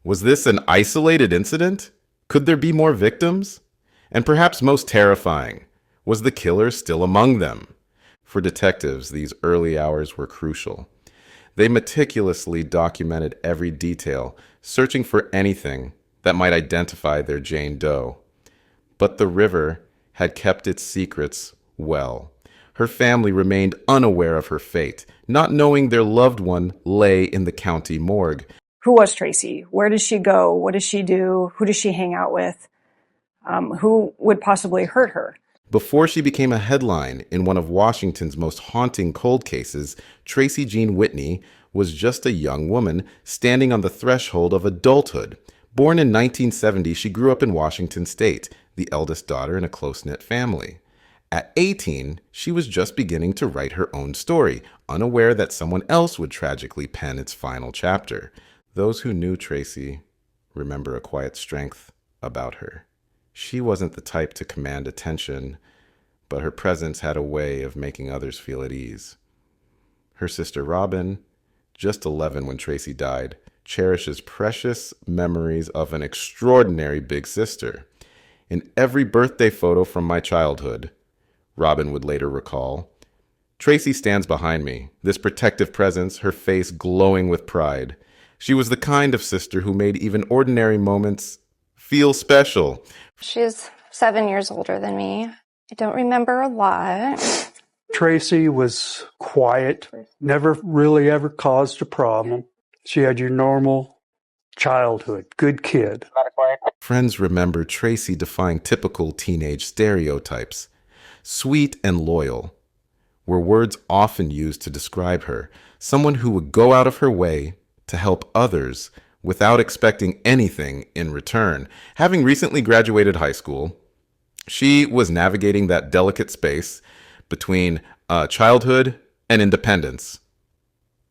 Was this an isolated incident? Could there be more victims? And perhaps most terrifying, was the killer still among them? For detectives, these early hours were crucial. They meticulously documented every detail, searching for anything that might identify their Jane Doe. But the river had kept its secrets well. Her family remained unaware of her fate, not knowing their loved one lay in the county morgue. Who was Tracy? Where does she go? What does she do? Who does she hang out with? Who would possibly hurt her? Before she became a headline in one of Washington's most haunting cold cases, Tracy Jean Whitney was just a young woman standing on the threshold of adulthood. Born in 1970, she grew up in Washington State, the eldest daughter in a close-knit family. At 18, she was just beginning to write her own story, unaware that someone else would tragically pen its final chapter. Those who knew Tracy remember a quiet strength about her. She wasn't the type to command attention, but her presence had a way of making others feel at ease. Her sister Robin, just 11 when Tracy died, cherishes precious memories of an extraordinary big sister. In every birthday photo from my childhood, Robin would later recall, Tracy stands behind me, this protective presence, her face glowing with pride. She was the kind of sister who made even ordinary moments feel special. She's 7 years older than me. I don't remember a lot. Tracy was quiet, never really ever caused a problem. She had your normal childhood, good kid. Friends remember Tracy defying typical teenage stereotypes. Sweet and loyal were words often used to describe her, someone who would go out of her way to help others without expecting anything in return. Having recently graduated high school, she was navigating that delicate space between childhood and independence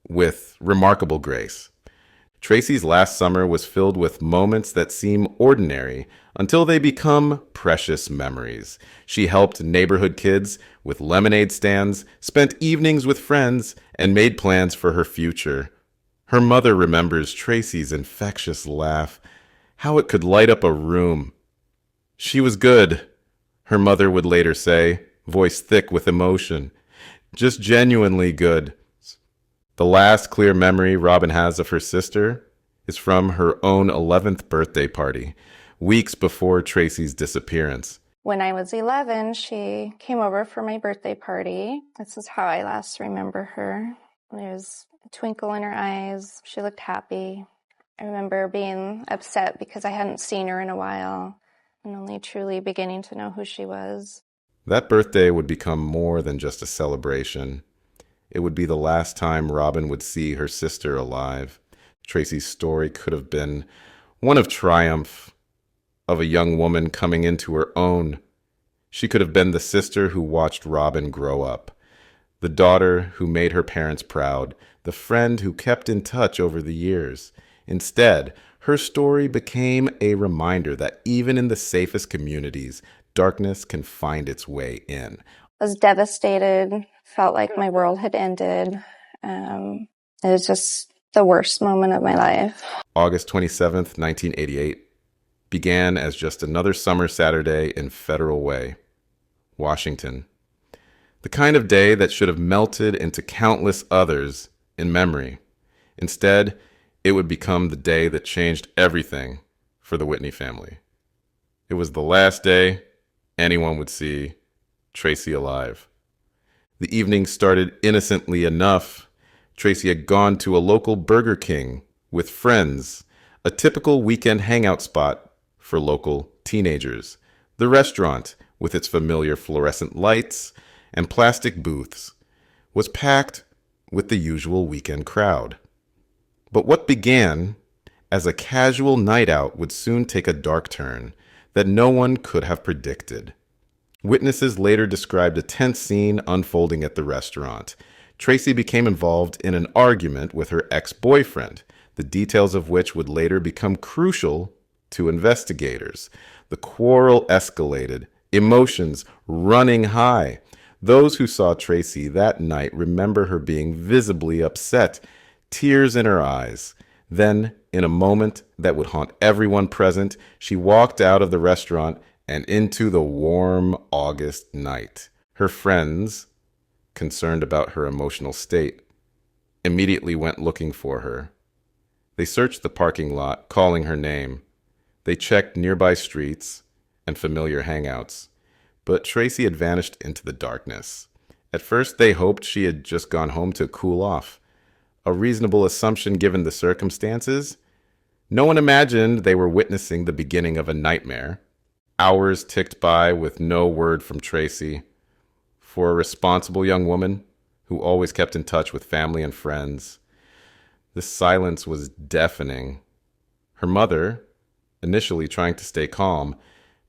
with remarkable grace. Tracy's last summer was filled with moments that seem ordinary until they become precious memories. She helped neighborhood kids with lemonade stands, spent evenings with friends, and made plans for her future. Her mother remembers Tracy's infectious laugh, how it could light up a room. She was good, her mother would later say, voice thick with emotion. Just genuinely good. The last clear memory Robin has of her sister is from her own 11th birthday party, weeks before Tracy's disappearance. When I was 11, she came over for my birthday party. This is how I last remember her. There was a twinkle in her eyes. She looked happy. I remember being upset because I hadn't seen her in a while and only truly beginning to know who she was. That birthday would become more than just a celebration. It would be the last time Robin would see her sister alive. Tracy's story could have been one of triumph, of a young woman coming into her own. She could have been the sister who watched Robin grow up, the daughter who made her parents proud, the friend who kept in touch over the years. Instead, her story became a reminder that even in the safest communities, darkness can find its way in. I was devastated, felt like my world had ended. It was just the worst moment of my life. August 27th, 1988, began as just another summer Saturday in Federal Way, Washington. The kind of day that should have melted into countless others in memory. Instead, it would become the day that changed everything for the Whitney family. It was the last day anyone would see Tracy alive. The evening started innocently enough. Tracy had gone to a local Burger King with friends, a typical weekend hangout spot for local teenagers. The restaurant, with its familiar fluorescent lights and plastic booths, was packed with the usual weekend crowd. But what began as a casual night out would soon take a dark turn that no one could have predicted. Witnesses later described a tense scene unfolding at the restaurant. Tracy became involved in an argument with her ex-boyfriend, the details of which would later become crucial to investigators. The quarrel escalated, emotions running high. Those who saw Tracy that night remember her being visibly upset, tears in her eyes. Then, in a moment that would haunt everyone present, she walked out of the restaurant and into the warm August night. Her friends, concerned about her emotional state, immediately went looking for her. They searched the parking lot, calling her name. They checked nearby streets and familiar hangouts, but Tracy had vanished into the darkness. At first, they hoped she had just gone home to cool off. A reasonable assumption given the circumstances. No one imagined they were witnessing the beginning of a nightmare. Hours ticked by with no word from Tracy. For a responsible young woman who always kept in touch with family and friends, this silence was deafening. Her mother, initially trying to stay calm,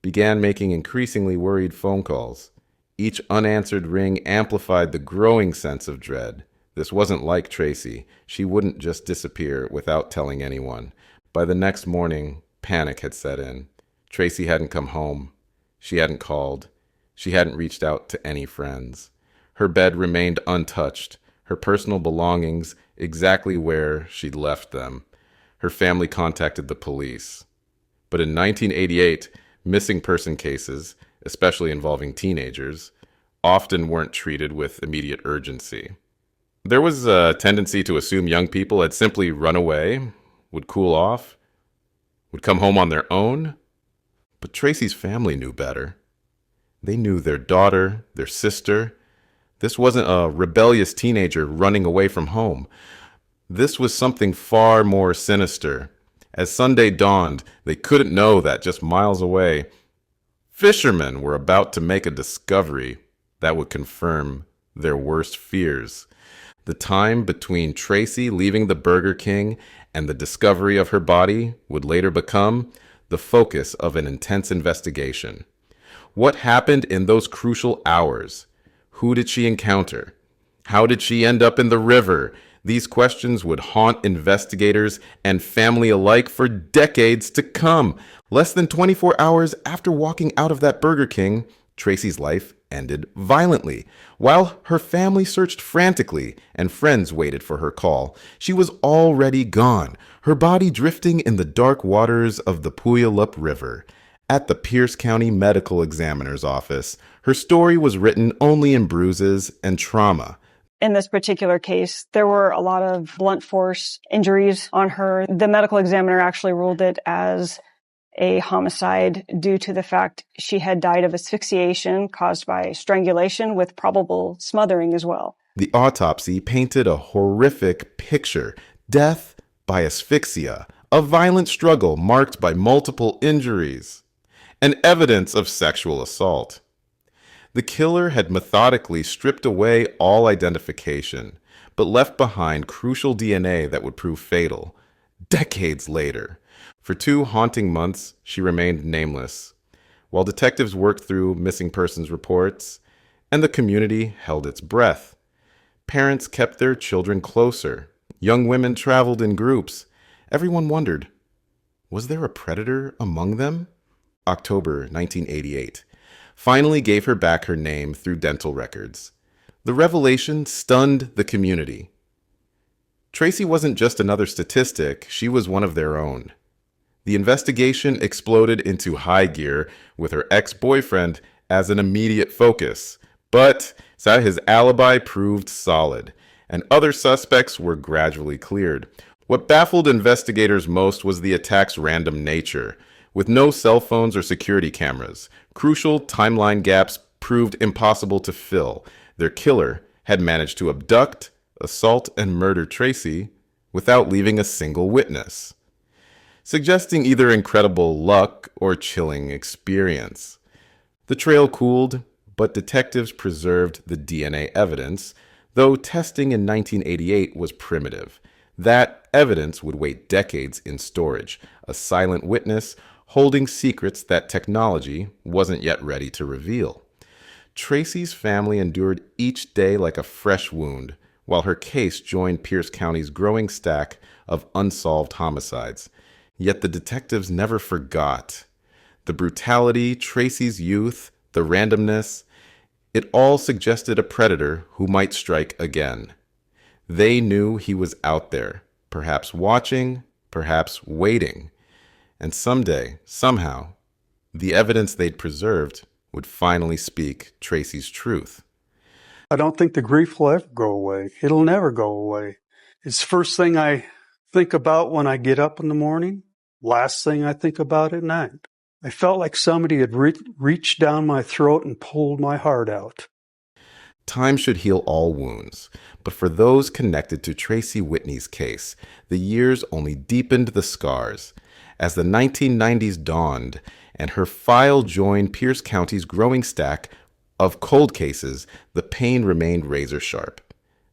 began making increasingly worried phone calls. Each unanswered ring amplified the growing sense of dread. This wasn't like Tracy. She wouldn't just disappear without telling anyone. By the next morning, panic had set in. Tracy hadn't come home. She hadn't called. She hadn't reached out to any friends. Her bed remained untouched, her personal belongings exactly where she'd left them. Her family contacted the police. But in 1988, missing person cases, especially involving teenagers, often weren't treated with immediate urgency. There was a tendency to assume young people had simply run away, would cool off, would come home on their own. But Tracy's family knew better. They knew their daughter, their sister. This wasn't a rebellious teenager running away from home. This was something far more sinister. As Sunday dawned, they couldn't know that just miles away, fishermen were about to make a discovery that would confirm their worst fears. The time between Tracy leaving the Burger King and the discovery of her body would later become the focus of an intense investigation. What happened in those crucial hours? Who did she encounter? How did she end up in the river? These questions would haunt investigators and family alike for decades to come. Less than 24 hours after walking out of that Burger King, Tracy's life ended violently. While her family searched frantically and friends waited for her call, she was already gone, her body drifting in the dark waters of the Puyallup River. At the Pierce County Medical Examiner's office, her story was written only in bruises and trauma. In this particular case, there were a lot of blunt force injuries on her. The medical examiner actually ruled it as a homicide due to the fact she had died of asphyxiation caused by strangulation with probable smothering as well. The autopsy painted a horrific picture: death by asphyxia, a violent struggle marked by multiple injuries, and evidence of sexual assault. The killer had methodically stripped away all identification, but left behind crucial DNA that would prove fatal. Decades later, for 2 haunting months, she remained nameless, while detectives worked through missing persons reports, and the community held its breath. Parents kept their children closer. Young women traveled in groups. Everyone wondered, was there a predator among them? October 1988. Finally gave her back her name through dental records. The revelation stunned the community. Tracy wasn't just another statistic, she was one of their own. The investigation exploded into high gear with her ex-boyfriend as an immediate focus, but his alibi proved solid, and other suspects were gradually cleared. What baffled investigators most was the attack's random nature. With no cell phones or security cameras, crucial timeline gaps proved impossible to fill. Their killer had managed to abduct, assault, and murder Tracy without leaving a single witness, suggesting either incredible luck or chilling experience. The trail cooled, but detectives preserved the DNA evidence, though testing in 1988 was primitive. That evidence would wait decades in storage, a silent witness holding secrets that technology wasn't yet ready to reveal. Tracy's family endured each day like a fresh wound, while her case joined Pierce County's growing stack of unsolved homicides. Yet the detectives never forgot. The brutality, Tracy's youth, the randomness, it all suggested a predator who might strike again. They knew he was out there, perhaps watching, perhaps waiting. And someday, somehow, the evidence they'd preserved would finally speak Tracy's truth. I don't think the grief will ever go away. It'll never go away. It's the first thing I think about when I get up in the morning, last thing I think about at night. I felt like somebody had reached down my throat and pulled my heart out. Time should heal all wounds, but for those connected to Tracy Whitney's case, the years only deepened the scars. As the 1990s dawned and her file joined Pierce County's growing stack of cold cases, the pain remained razor sharp,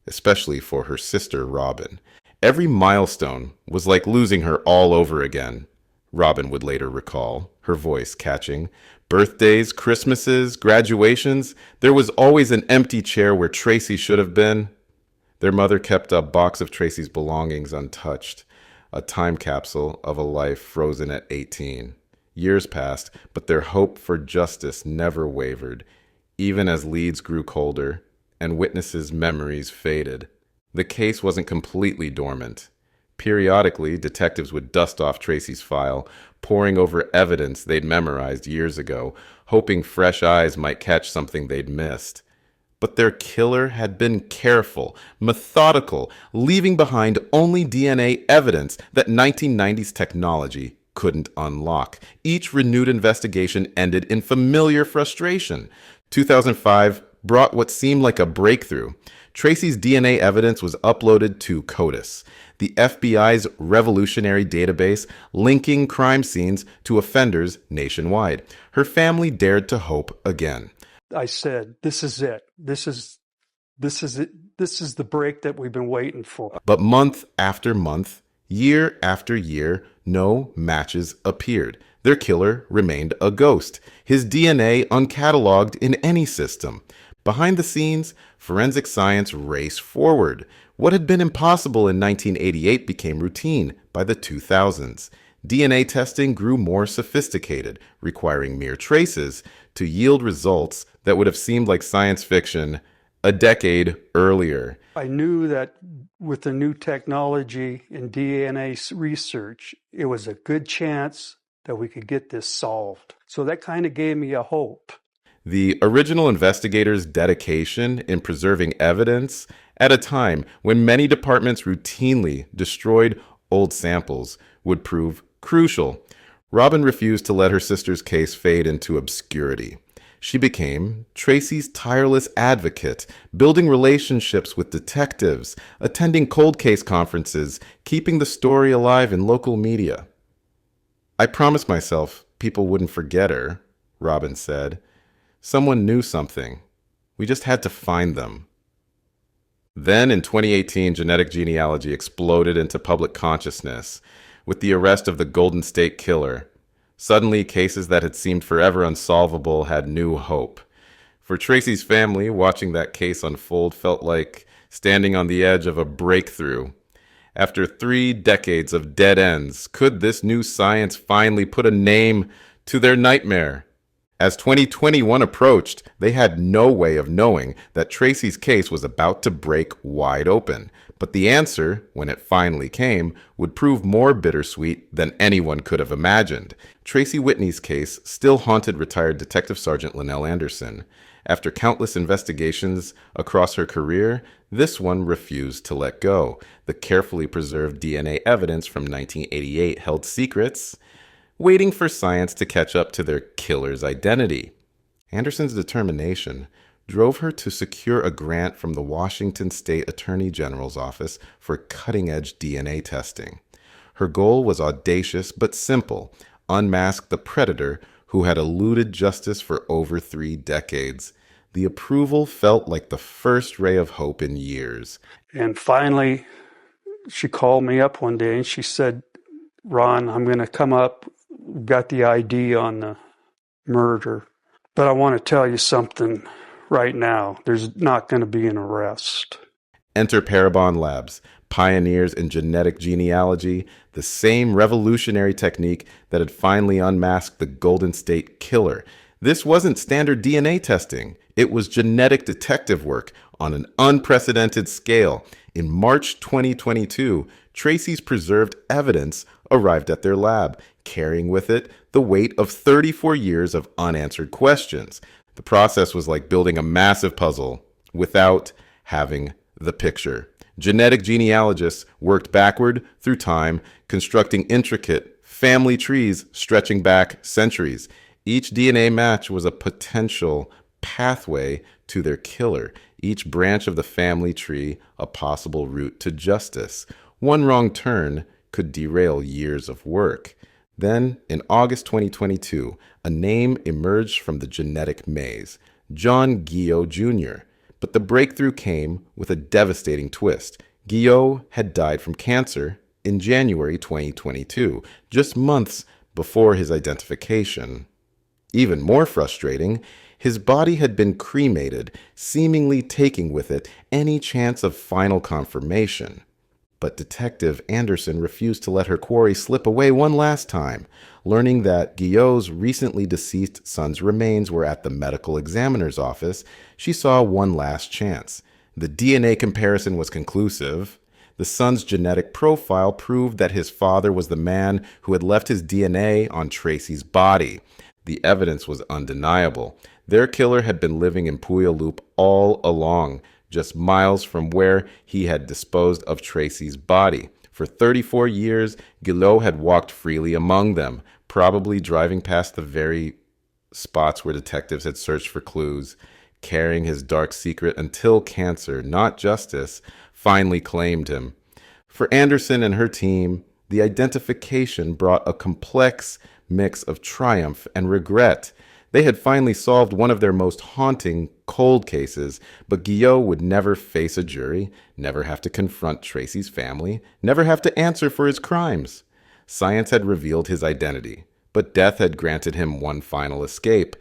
especially for her sister, Robin. Every milestone was like losing her all over again, Robin would later recall, her voice catching. Birthdays, Christmases, graduations, there was always an empty chair where Tracy should have been. Their mother kept a box of Tracy's belongings untouched, a time capsule of a life frozen at 18. Years passed, but their hope for justice never wavered, even as leads grew colder and witnesses' memories faded. The case wasn't completely dormant. Periodically, detectives would dust off Tracy's file, poring over evidence they'd memorized years ago, hoping fresh eyes might catch something they'd missed. But their killer had been careful, methodical, leaving behind only DNA evidence that 1990s technology couldn't unlock. Each renewed investigation ended in familiar frustration. 2005 brought what seemed like a breakthrough. Tracy's DNA evidence was uploaded to CODIS, the FBI's revolutionary database linking crime scenes to offenders nationwide. Her family dared to hope again. I said, this is it. This is it. This is the break that we've been waiting for. But month after month, year after year, no matches appeared. Their killer remained a ghost, his DNA uncatalogued in any system. Behind the scenes, forensic science raced forward. What had been impossible in 1988 became routine by the 2000s. DNA testing grew more sophisticated, requiring mere traces to yield results that would have seemed like science fiction a decade earlier. I knew that with the new technology in DNA research, it was a good chance that we could get this solved. So that kind of gave me a hope. The original investigators' dedication in preserving evidence at a time when many departments routinely destroyed old samples would prove crucial. Robin refused to let her sister's case fade into obscurity. She became Tracy's tireless advocate, building relationships with detectives, attending cold case conferences, keeping the story alive in local media. "I promised myself people wouldn't forget her," Robin said. "Someone knew something. We just had to find them." Then in 2018, genetic genealogy exploded into public consciousness with the arrest of the Golden State Killer. Suddenly, cases that had seemed forever unsolvable had new hope. For Tracy's family, watching that case unfold felt like standing on the edge of a breakthrough. After 3 decades of dead ends, could this new science finally put a name to their nightmare? As 2021 approached, they had no way of knowing that Tracy's case was about to break wide open. But the answer, when it finally came, would prove more bittersweet than anyone could have imagined. Tracy Whitney's case still haunted retired Detective Sergeant Linnell Anderson. After countless investigations across her career, this one refused to let go. The carefully preserved DNA evidence from 1988 held secrets, waiting for science to catch up to their killer's identity. Anderson's determination drove her to secure a grant from the Washington State Attorney General's office for cutting-edge DNA testing. Her goal was audacious but simple: unmask the predator who had eluded justice for over 3 decades. The approval felt like the first ray of hope in years. And finally, she called me up one day and she said, "Ron, I'm going to come up. Got the ID on the murder. But I want to tell you something right now. There's not going to be an arrest." Enter Parabon Labs, pioneers in genetic genealogy, the same revolutionary technique that had finally unmasked the Golden State Killer. This wasn't standard DNA testing. It was genetic detective work on an unprecedented scale. In March 2022, Tracy's preserved evidence arrived at their lab, carrying with it the weight of 34 years of unanswered questions. The process was like building a massive puzzle without having the picture. Genetic genealogists worked backward through time, constructing intricate family trees stretching back centuries. Each DNA match was a potential pathway to their killer, each branch of the family tree a possible route to justice. One wrong turn could derail years of work. Then, in August 2022, a name emerged from the genetic maze: John Guillot Jr. But the breakthrough came with a devastating twist. Guillot had died from cancer in January 2022, just months before his identification. Even more frustrating, his body had been cremated, seemingly taking with it any chance of final confirmation. But Detective Anderson refused to let her quarry slip away one last time. Learning that Guillot's recently deceased son's remains were at the medical examiner's office, she saw one last chance. The DNA comparison was conclusive. The son's genetic profile proved that his father was the man who had left his DNA on Tracy's body. The evidence was undeniable. Their killer had been living in Puyallup all along, just miles from where he had disposed of Tracy's body. For 34 years, Guillot had walked freely among them, probably driving past the very spots where detectives had searched for clues, carrying his dark secret until cancer, not justice, finally claimed him. For Anderson and her team, the identification brought a complex mix of triumph and regret. They had finally solved one of their most haunting cold cases, but Guillot would never face a jury, never have to confront Tracy's family, never have to answer for his crimes. Science had revealed his identity, but death had granted him one final escape.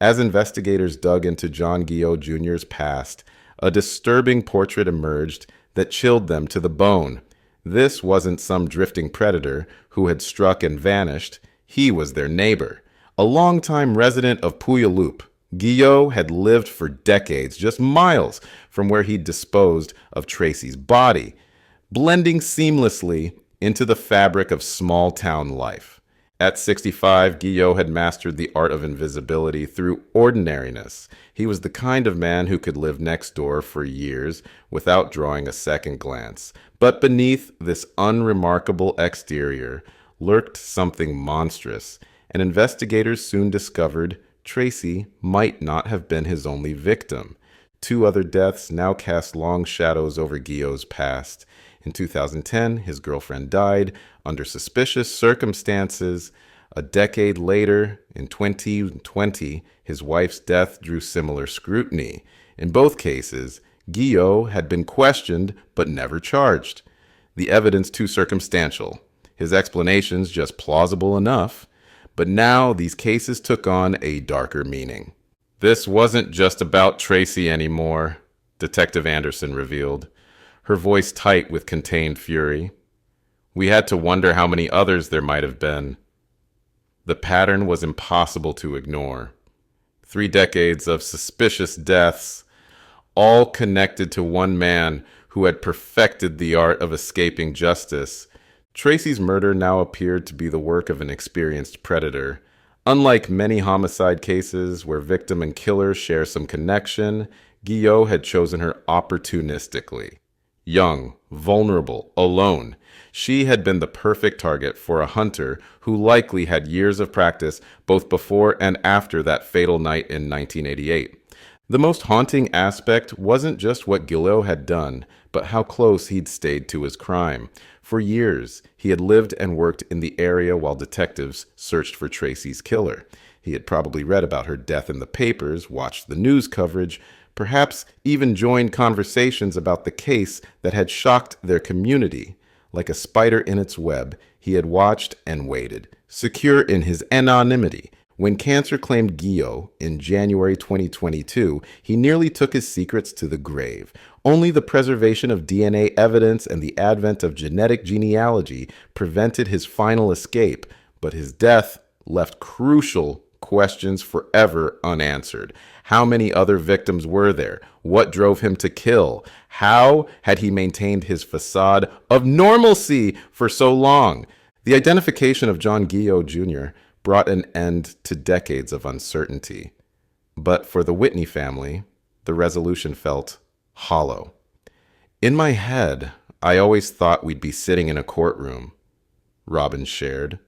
As investigators dug into John Guillot Jr.'s past, a disturbing portrait emerged that chilled them to the bone. This wasn't some drifting predator who had struck and vanished. He was their neighbor, a longtime resident of Puyallup. Guillot had lived for decades, just miles from where he'd disposed of Tracy's body, blending seamlessly into the fabric of small-town life. At 65, Guillot had mastered the art of invisibility through ordinariness. He was the kind of man who could live next door for years without drawing a second glance. But beneath this unremarkable exterior lurked something monstrous, and investigators soon discovered Tracy might not have been his only victim. 2 other deaths now cast long shadows over Guillot's past. In 2010, his girlfriend died under suspicious circumstances. A decade later, in 2020, his wife's death drew similar scrutiny. In both cases, Guillot had been questioned but never charged. The evidence too circumstantial. His explanations just plausible enough. But now these cases took on a darker meaning. This wasn't just about Tracy anymore, Detective Anderson revealed, her voice tight with contained fury. We had to wonder how many others there might have been. The pattern was impossible to ignore. 3 decades of suspicious deaths, all connected to one man who had perfected the art of escaping justice. Tracy's murder now appeared to be the work of an experienced predator. Unlike many homicide cases where victim and killer share some connection, Guillot had chosen her opportunistically. Young, vulnerable, alone, she had been the perfect target for a hunter who likely had years of practice both before and after that fatal night in 1988. The most haunting aspect wasn't just what Guillot had done, but how close he'd stayed to his crime. For years, he had lived and worked in the area while detectives searched for Tracy's killer. He had probably read about her death in the papers, watched the news coverage, perhaps even joined conversations about the case that had shocked their community. Like a spider in its web, he had watched and waited, secure in his anonymity. When cancer claimed Guillot in January 2022, he nearly took his secrets to the grave. Only the preservation of DNA evidence and the advent of genetic genealogy prevented his final escape, but his death left crucial questions forever unanswered. How many other victims were there? What drove him to kill? How had he maintained his facade of normalcy for so long? The identification of John Guillot Jr. brought an end to decades of uncertainty. But for the Whitney family, the resolution felt hollow. In my head, I always thought we'd be sitting in a courtroom, Robin shared,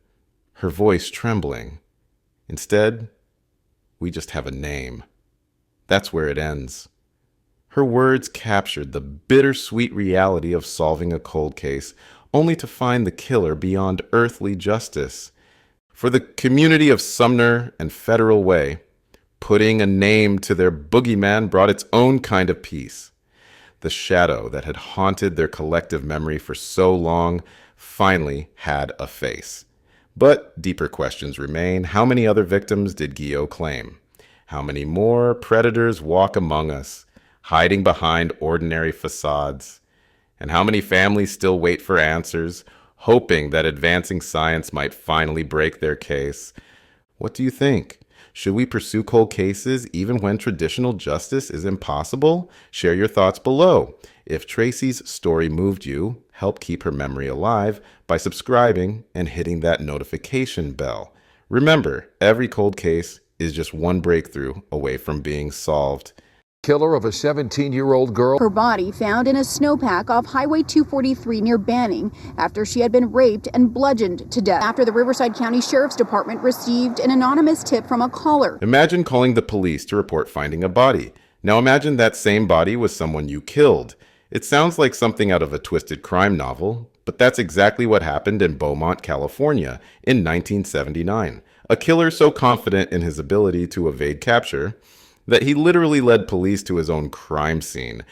her voice trembling. Instead, we just have a name. That's where it ends. Her words captured the bittersweet reality of solving a cold case, only to find the killer beyond earthly justice. For the community of Sumner and Federal Way, putting a name to their boogeyman brought its own kind of peace. The shadow that had haunted their collective memory for so long finally had a face. But deeper questions remain. How many other victims did Guillot claim? How many more predators walk among us, hiding behind ordinary facades? And how many families still wait for answers, hoping that advancing science might finally break their case? What do you think? Should we pursue cold cases even when traditional justice is impossible? Share your thoughts below. If Tracy's story moved you, help keep her memory alive by subscribing and hitting that notification bell. Remember, every cold case is just one breakthrough away from being solved. Killer of a 17-year-old girl. Her body found in a snowpack off Highway 243 near Banning after she had been raped and bludgeoned to death. After the Riverside County Sheriff's Department received an anonymous tip from a caller. Imagine calling the police to report finding a body. Now imagine that same body was someone you killed. It sounds like something out of a twisted crime novel, but that's exactly what happened in Beaumont, California in 1979. A killer so confident in his ability to evade capture that he literally led police to his own crime scene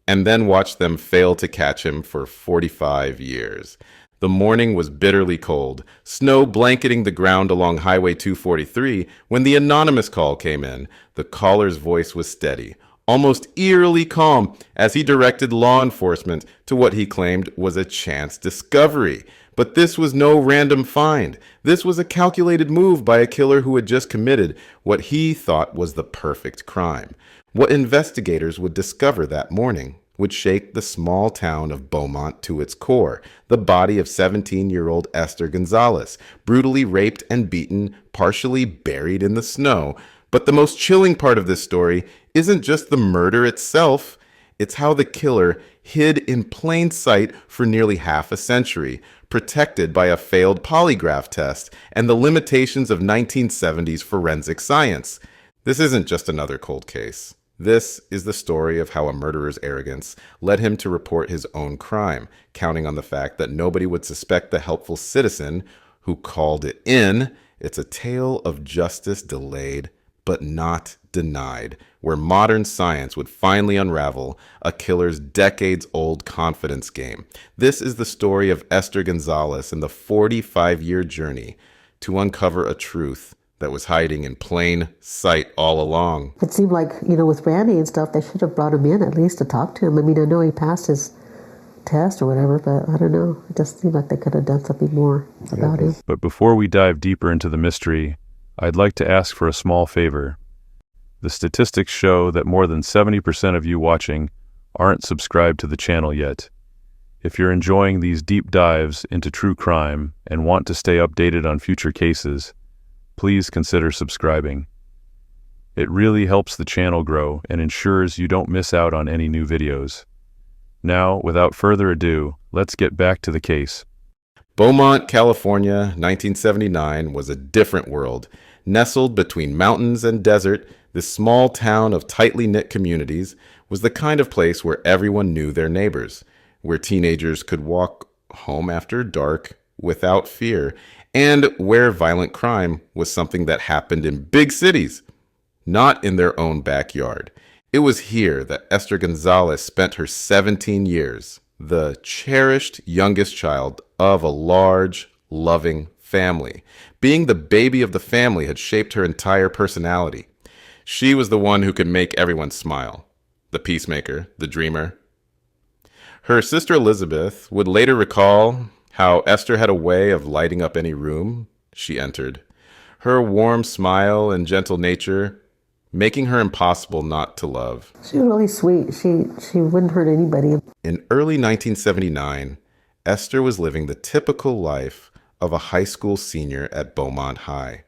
and then watched them fail to catch him for 45 years. The morning was bitterly cold, snow blanketing the ground along Highway 243 when the anonymous call came in. The caller's voice was steady, almost eerily calm, as he directed law enforcement to what he claimed was a chance discovery. But this was no random find. This was a calculated move by a killer who had just committed what he thought was the perfect crime. What investigators would discover that morning would shake the small town of Beaumont to its core. The body of 17-year-old Esther Gonzalez, brutally raped and beaten, partially buried in the snow. But the most chilling part of this story isn't just the murder itself. It's how the killer hid in plain sight for nearly half a century, protected by a failed polygraph test and the limitations of 1970s forensic science. This isn't just another cold case. This is the story of how a murderer's arrogance led him to report his own crime, counting on the fact that nobody would suspect the helpful citizen who called it in. It's a tale of justice delayed, but not denied, where modern science would finally unravel a killer's decades-old confidence game. This is the story of Esther Gonzalez and the 45-year journey to uncover a truth that was hiding in plain sight all along. It seemed like, with Randy and stuff, they should have brought him in at least to talk to him. I mean, I know he passed his test or whatever, but I don't know. It just seemed like they could have done something more about him. But before we dive deeper into the mystery, I'd like to ask for a small favor. The statistics show that more than 70% of you watching aren't subscribed to the channel yet. If you're enjoying these deep dives into true crime and want to stay updated on future cases, please consider subscribing. It really helps the channel grow and ensures you don't miss out on any new videos. Now, without further ado, let's get back to the case. Beaumont, California, 1979 was a different world. Nestled between mountains and desert, this small town of tightly knit communities was the kind of place where everyone knew their neighbors, where teenagers could walk home after dark without fear, and where violent crime was something that happened in big cities, not in their own backyard. It was here that Esther Gonzalez spent her 17 years, the cherished youngest child of a large, loving family. Being the baby of the family had shaped her entire personality. She was the one who could make everyone smile, the peacemaker, the dreamer. Her sister Elizabeth would later recall how Esther had a way of lighting up any room she entered. Her warm smile and gentle nature making her impossible not to love. She was really sweet. She wouldn't hurt anybody. In early 1979, Esther was living the typical life of a high school senior at Beaumont High.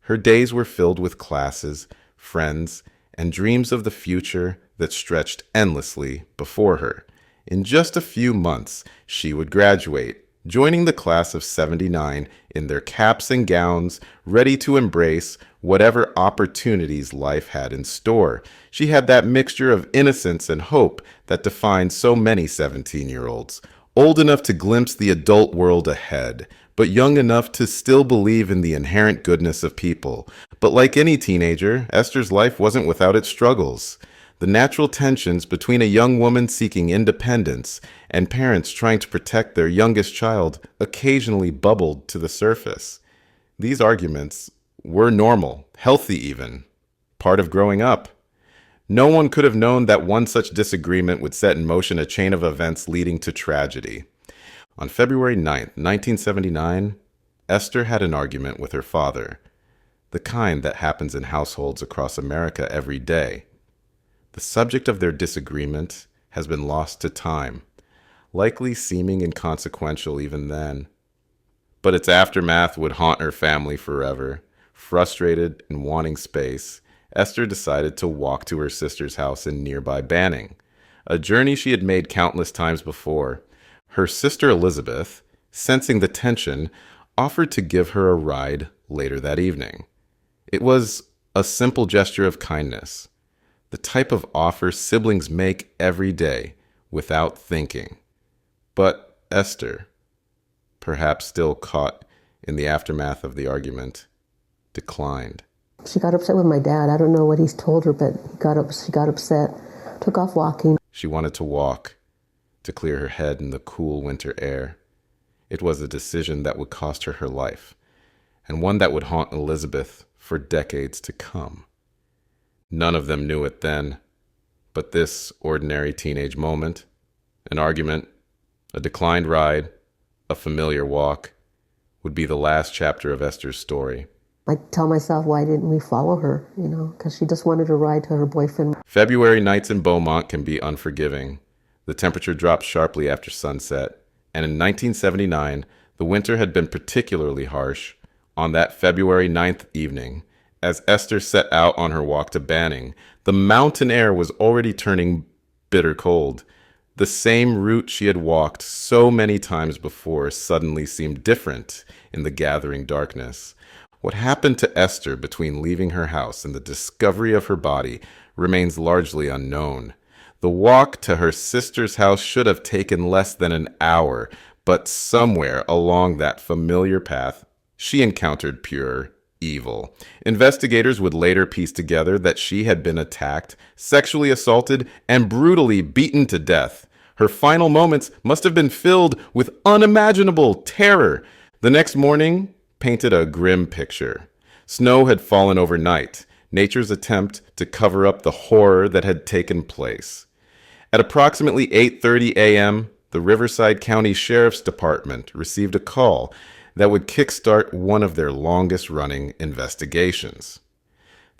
Her days were filled with classes, friends, and dreams of the future that stretched endlessly before her. In just a few months, she would graduate, joining the class of 79 in their caps and gowns, ready to embrace whatever opportunities life had in store. She had that mixture of innocence and hope that defines so many 17-year-olds, old enough to glimpse the adult world ahead, but young enough to still believe in the inherent goodness of people. But like any teenager, Esther's life wasn't without its struggles. The natural tensions between a young woman seeking independence and parents trying to protect their youngest child occasionally bubbled to the surface. These arguments were normal, healthy even, part of growing up. No one could have known that one such disagreement would set in motion a chain of events leading to tragedy. On February 9th, 1979, Esther had an argument with her father, the kind that happens in households across America every day. The subject of their disagreement has been lost to time, likely seeming inconsequential even then. But its aftermath would haunt her family forever. Frustrated and wanting space, Esther decided to walk to her sister's house in nearby Banning, a journey she had made countless times before. Her sister Elizabeth, sensing the tension, offered to give her a ride later that evening. It was a simple gesture of kindness, the type of offer siblings make every day without thinking. But Esther, perhaps still caught in the aftermath of the argument, declined. She got upset with my dad. I don't know what he's told her, but she got upset, took off walking. She wanted to walk, to clear her head in the cool winter air. It was a decision that would cost her her life, and one that would haunt Elizabeth for decades to come. None of them knew it then, but this ordinary teenage moment, an argument, a declined ride, a familiar walk, would be the last chapter of Esther's story. I tell myself, why didn't we follow her? Because she just wanted to ride to her boyfriend. February nights in Beaumont can be unforgiving. The temperature dropped sharply after sunset, and in 1979, the winter had been particularly harsh. On that February 9th evening, as Esther set out on her walk to Banning, the mountain air was already turning bitter cold. The same route she had walked so many times before suddenly seemed different in the gathering darkness. What happened to Esther between leaving her house and the discovery of her body remains largely unknown. The walk to her sister's house should have taken less than an hour, but somewhere along that familiar path, she encountered pure evil. Investigators would later piece together that she had been attacked, sexually assaulted, and brutally beaten to death. Her final moments must have been filled with unimaginable terror. The next morning painted a grim picture. Snow had fallen overnight, nature's attempt to cover up the horror that had taken place. At approximately 8:30 a.m., the Riverside County Sheriff's Department received a call that would kickstart one of their longest-running investigations.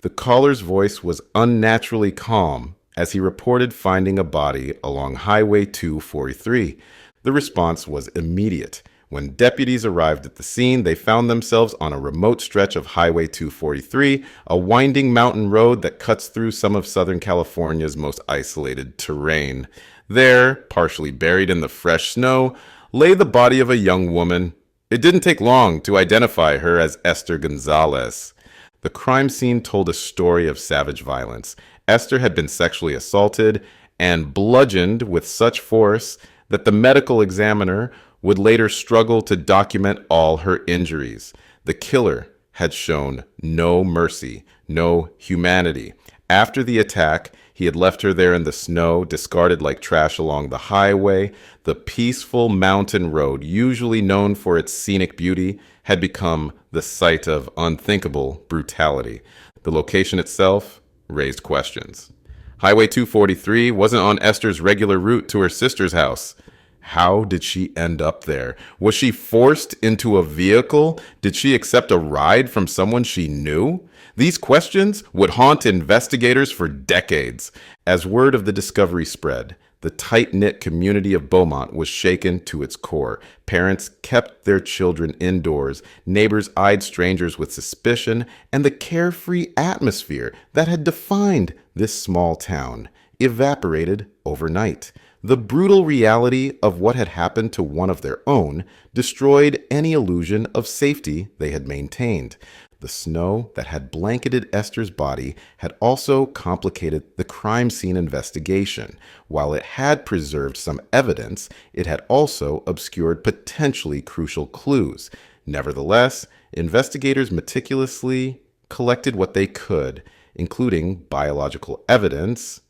The caller's voice was unnaturally calm as he reported finding a body along Highway 243. The response was immediate. When deputies arrived at the scene, they found themselves on a remote stretch of Highway 243, a winding mountain road that cuts through some of Southern California's most isolated terrain. There, partially buried in the fresh snow, lay the body of a young woman. It didn't take long to identify her as Esther Gonzalez. The crime scene told a story of savage violence. Esther had been sexually assaulted and bludgeoned with such force that the medical examiner would later struggle to document all her injuries. The killer had shown no mercy, no humanity. After the attack, he had left her there in the snow, discarded like trash along the highway. The peaceful mountain road, usually known for its scenic beauty, had become the site of unthinkable brutality. The location itself raised questions. Highway 243 wasn't on Esther's regular route to her sister's house. How did she end up there? Was she forced into a vehicle? Did she accept a ride from someone she knew? These questions would haunt investigators for decades. As word of the discovery spread, the tight-knit community of Beaumont was shaken to its core. Parents kept their children indoors, neighbors eyed strangers with suspicion, and the carefree atmosphere that had defined this small town evaporated overnight. The brutal reality of what had happened to one of their own destroyed any illusion of safety they had maintained. The snow that had blanketed Esther's body had also complicated the crime scene investigation. While it had preserved some evidence, it had also obscured potentially crucial clues. Nevertheless, investigators meticulously collected what they could, including biological evidence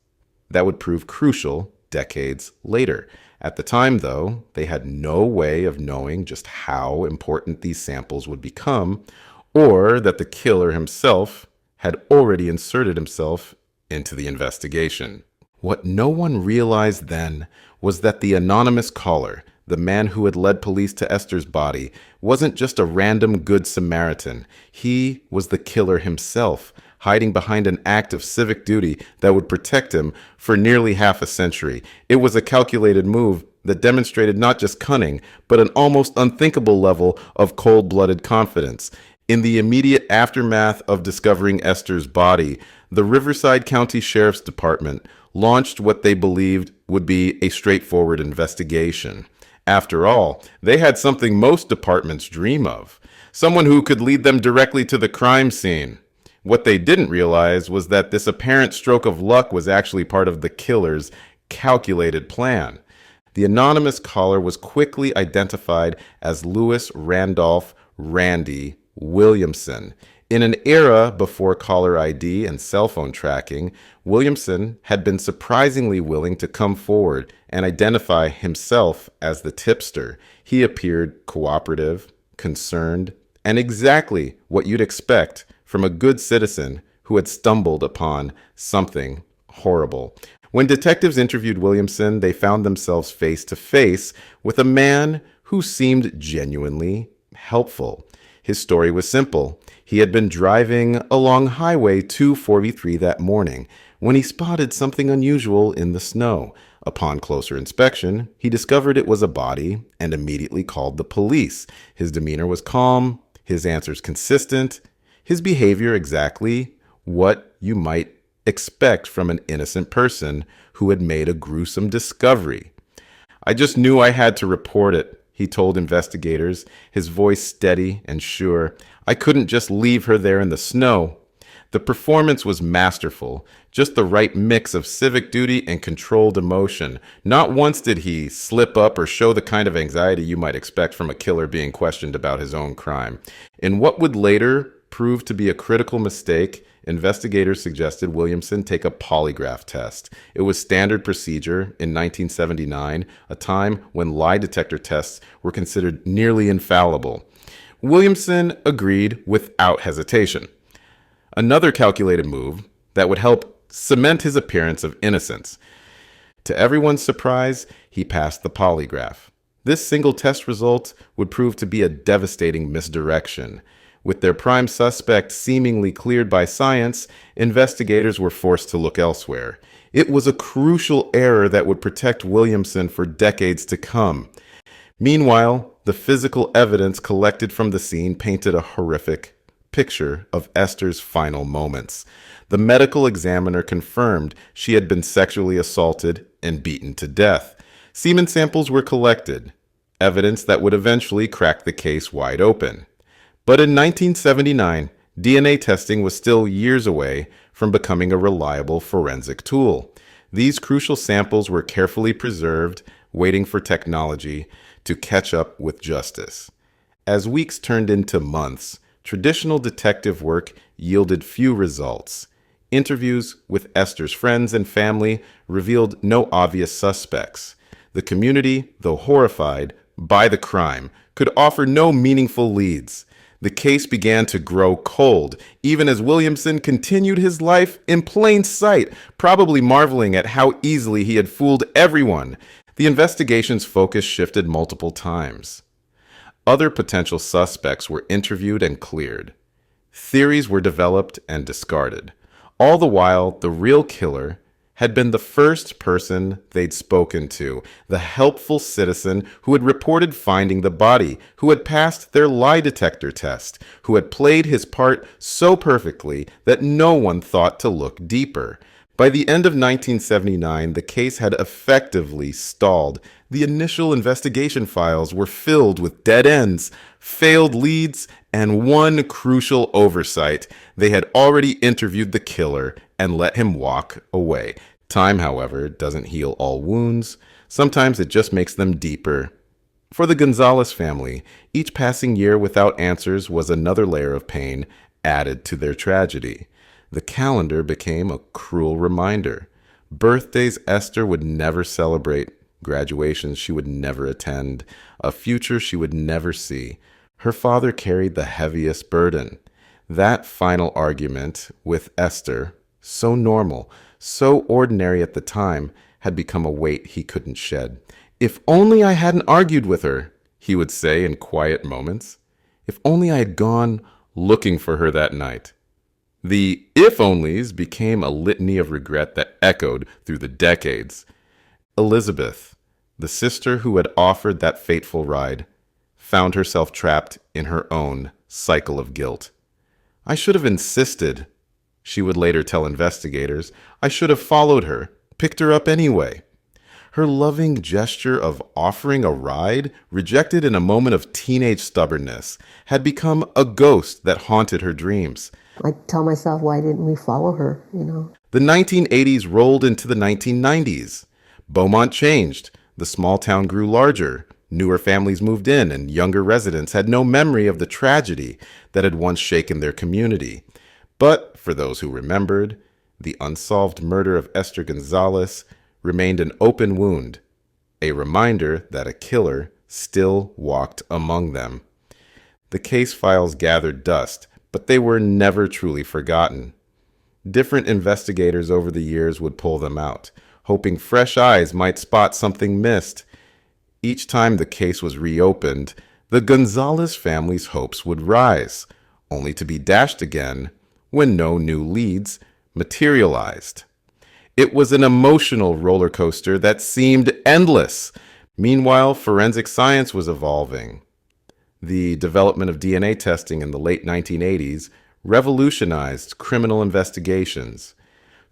that would prove crucial decades later. At the time, though, they had no way of knowing just how important these samples would become, or that the killer himself had already inserted himself into the investigation. What no one realized then was that the anonymous caller, the man who had led police to Esther's body, wasn't just a random Good Samaritan. He was the killer himself, hiding behind an act of civic duty that would protect him for nearly half a century. It was a calculated move that demonstrated not just cunning, but an almost unthinkable level of cold-blooded confidence. In the immediate aftermath of discovering Esther's body, the Riverside County Sheriff's Department launched what they believed would be a straightforward investigation. After all, they had something most departments dream of: someone who could lead them directly to the crime scene. What they didn't realize was that this apparent stroke of luck was actually part of the killer's calculated plan. The anonymous caller was quickly identified as Louis Randolph Randy Williamson. In an era before caller ID and cell phone tracking, Williamson had been surprisingly willing to come forward and identify himself as the tipster. He appeared cooperative, concerned, and exactly what you'd expect from a good citizen who had stumbled upon something horrible. When detectives interviewed Williamson, they found themselves face to face with a man who seemed genuinely helpful. His story was simple. He had been driving along Highway 243 that morning when he spotted something unusual in the snow. Upon closer inspection, he discovered it was a body and immediately called the police. His demeanor was calm, his answers consistent, his behavior exactly what you might expect from an innocent person who had made a gruesome discovery. "I just knew I had to report it," he told investigators, his voice steady and sure. "I couldn't just leave her there in the snow." The performance was masterful, just the right mix of civic duty and controlled emotion. Not once did he slip up or show the kind of anxiety you might expect from a killer being questioned about his own crime. In what would later prove to be a critical mistake, investigators suggested Williamson take a polygraph test. It was standard procedure in 1979, a time when lie detector tests were considered nearly infallible. Williamson agreed without hesitation. Another calculated move that would help cement his appearance of innocence. To everyone's surprise, he passed the polygraph. This single test result would prove to be a devastating misdirection. With their prime suspect seemingly cleared by science, investigators were forced to look elsewhere. It was a crucial error that would protect Williamson for decades to come. Meanwhile, the physical evidence collected from the scene painted a horrific picture of Esther's final moments. The medical examiner confirmed she had been sexually assaulted and beaten to death. Semen samples were collected, evidence that would eventually crack the case wide open. But in 1979, DNA testing was still years away from becoming a reliable forensic tool. These crucial samples were carefully preserved, waiting for technology to catch up with justice. As weeks turned into months, traditional detective work yielded few results. Interviews with Esther's friends and family revealed no obvious suspects. The community, though horrified by the crime, could offer no meaningful leads. The case began to grow cold, even as Williamson continued his life in plain sight, probably marveling at how easily he had fooled everyone. The investigation's focus shifted multiple times. Other potential suspects were interviewed and cleared. Theories were developed and discarded. All the while, the real killer had been the first person they'd spoken to, the helpful citizen who had reported finding the body, who had passed their lie detector test, who had played his part so perfectly that no one thought to look deeper. By the end of 1979, the case had effectively stalled. The initial investigation files were filled with dead ends, failed leads, and one crucial oversight. They had already interviewed the killer and let him walk away. Time, however, doesn't heal all wounds. Sometimes it just makes them deeper. For the Gonzalez family, each passing year without answers was another layer of pain added to their tragedy. The calendar became a cruel reminder. Birthdays Esther would never celebrate, graduations she would never attend, a future she would never see. Her father carried the heaviest burden. That final argument with Esther, so normal, so ordinary at the time, had become a weight he couldn't shed. "If only I hadn't argued with her," he would say in quiet moments. "If only I had gone looking for her that night." The if-onlys became a litany of regret that echoed through the decades. Elizabeth, the sister who had offered that fateful ride, found herself trapped in her own cycle of guilt. "I should have insisted," she would later tell investigators. "I should have followed her, picked her up anyway." Her loving gesture of offering a ride, rejected in a moment of teenage stubbornness, had become a ghost that haunted her dreams. I tell myself, why didn't we follow her, The 1980s rolled into the 1990s. Beaumont changed. The small town grew larger. Newer families moved in, and younger residents had no memory of the tragedy that had once shaken their community. But for those who remembered, the unsolved murder of Esther Gonzalez remained an open wound, a reminder that a killer still walked among them. The case files gathered dust, but they were never truly forgotten. Different investigators over the years would pull them out, hoping fresh eyes might spot something missed. Each time the case was reopened, the Gonzalez family's hopes would rise, only to be dashed again when no new leads materialized. It was an emotional roller coaster that seemed endless. Meanwhile, forensic science was evolving. The development of DNA testing in the late 1980s revolutionized criminal investigations.